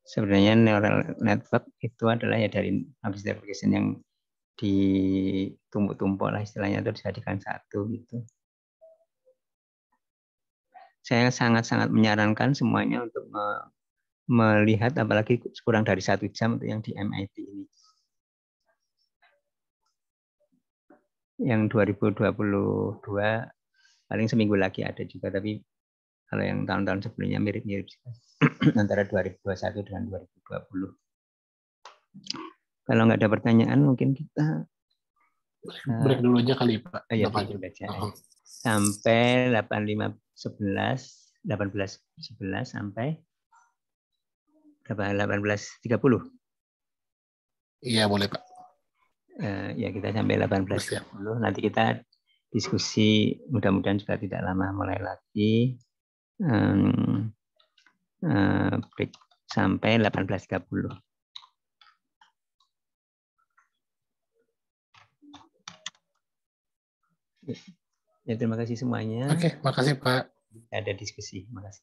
Sebenarnya neural network itu adalah ya dari logistic regression yang ditumpuk-tumpuk lah istilahnya, itu dijadikan satu gitu. Saya sangat-sangat menyarankan semuanya untuk melihat, apalagi kurang dari 1 jam untuk yang di MIT ini. Yang 2022 paling seminggu lagi ada juga, tapi kalau yang tahun-tahun sebelumnya mirip-mirip antara 2021 dengan 2020. Kalau nggak ada pertanyaan, mungkin kita break dulu aja kali Pak. Oh ya, break aja. Sampai 18:11 sampai 18:30. Iya, boleh Pak. Ya, kita sampai 18:30. Nanti kita diskusi, mudah-mudahan juga tidak lama, mulai lagi. Break sampai 18:30. Ya, terima kasih semuanya. Oke, makasih Pak. Ada diskusi. Terima kasih.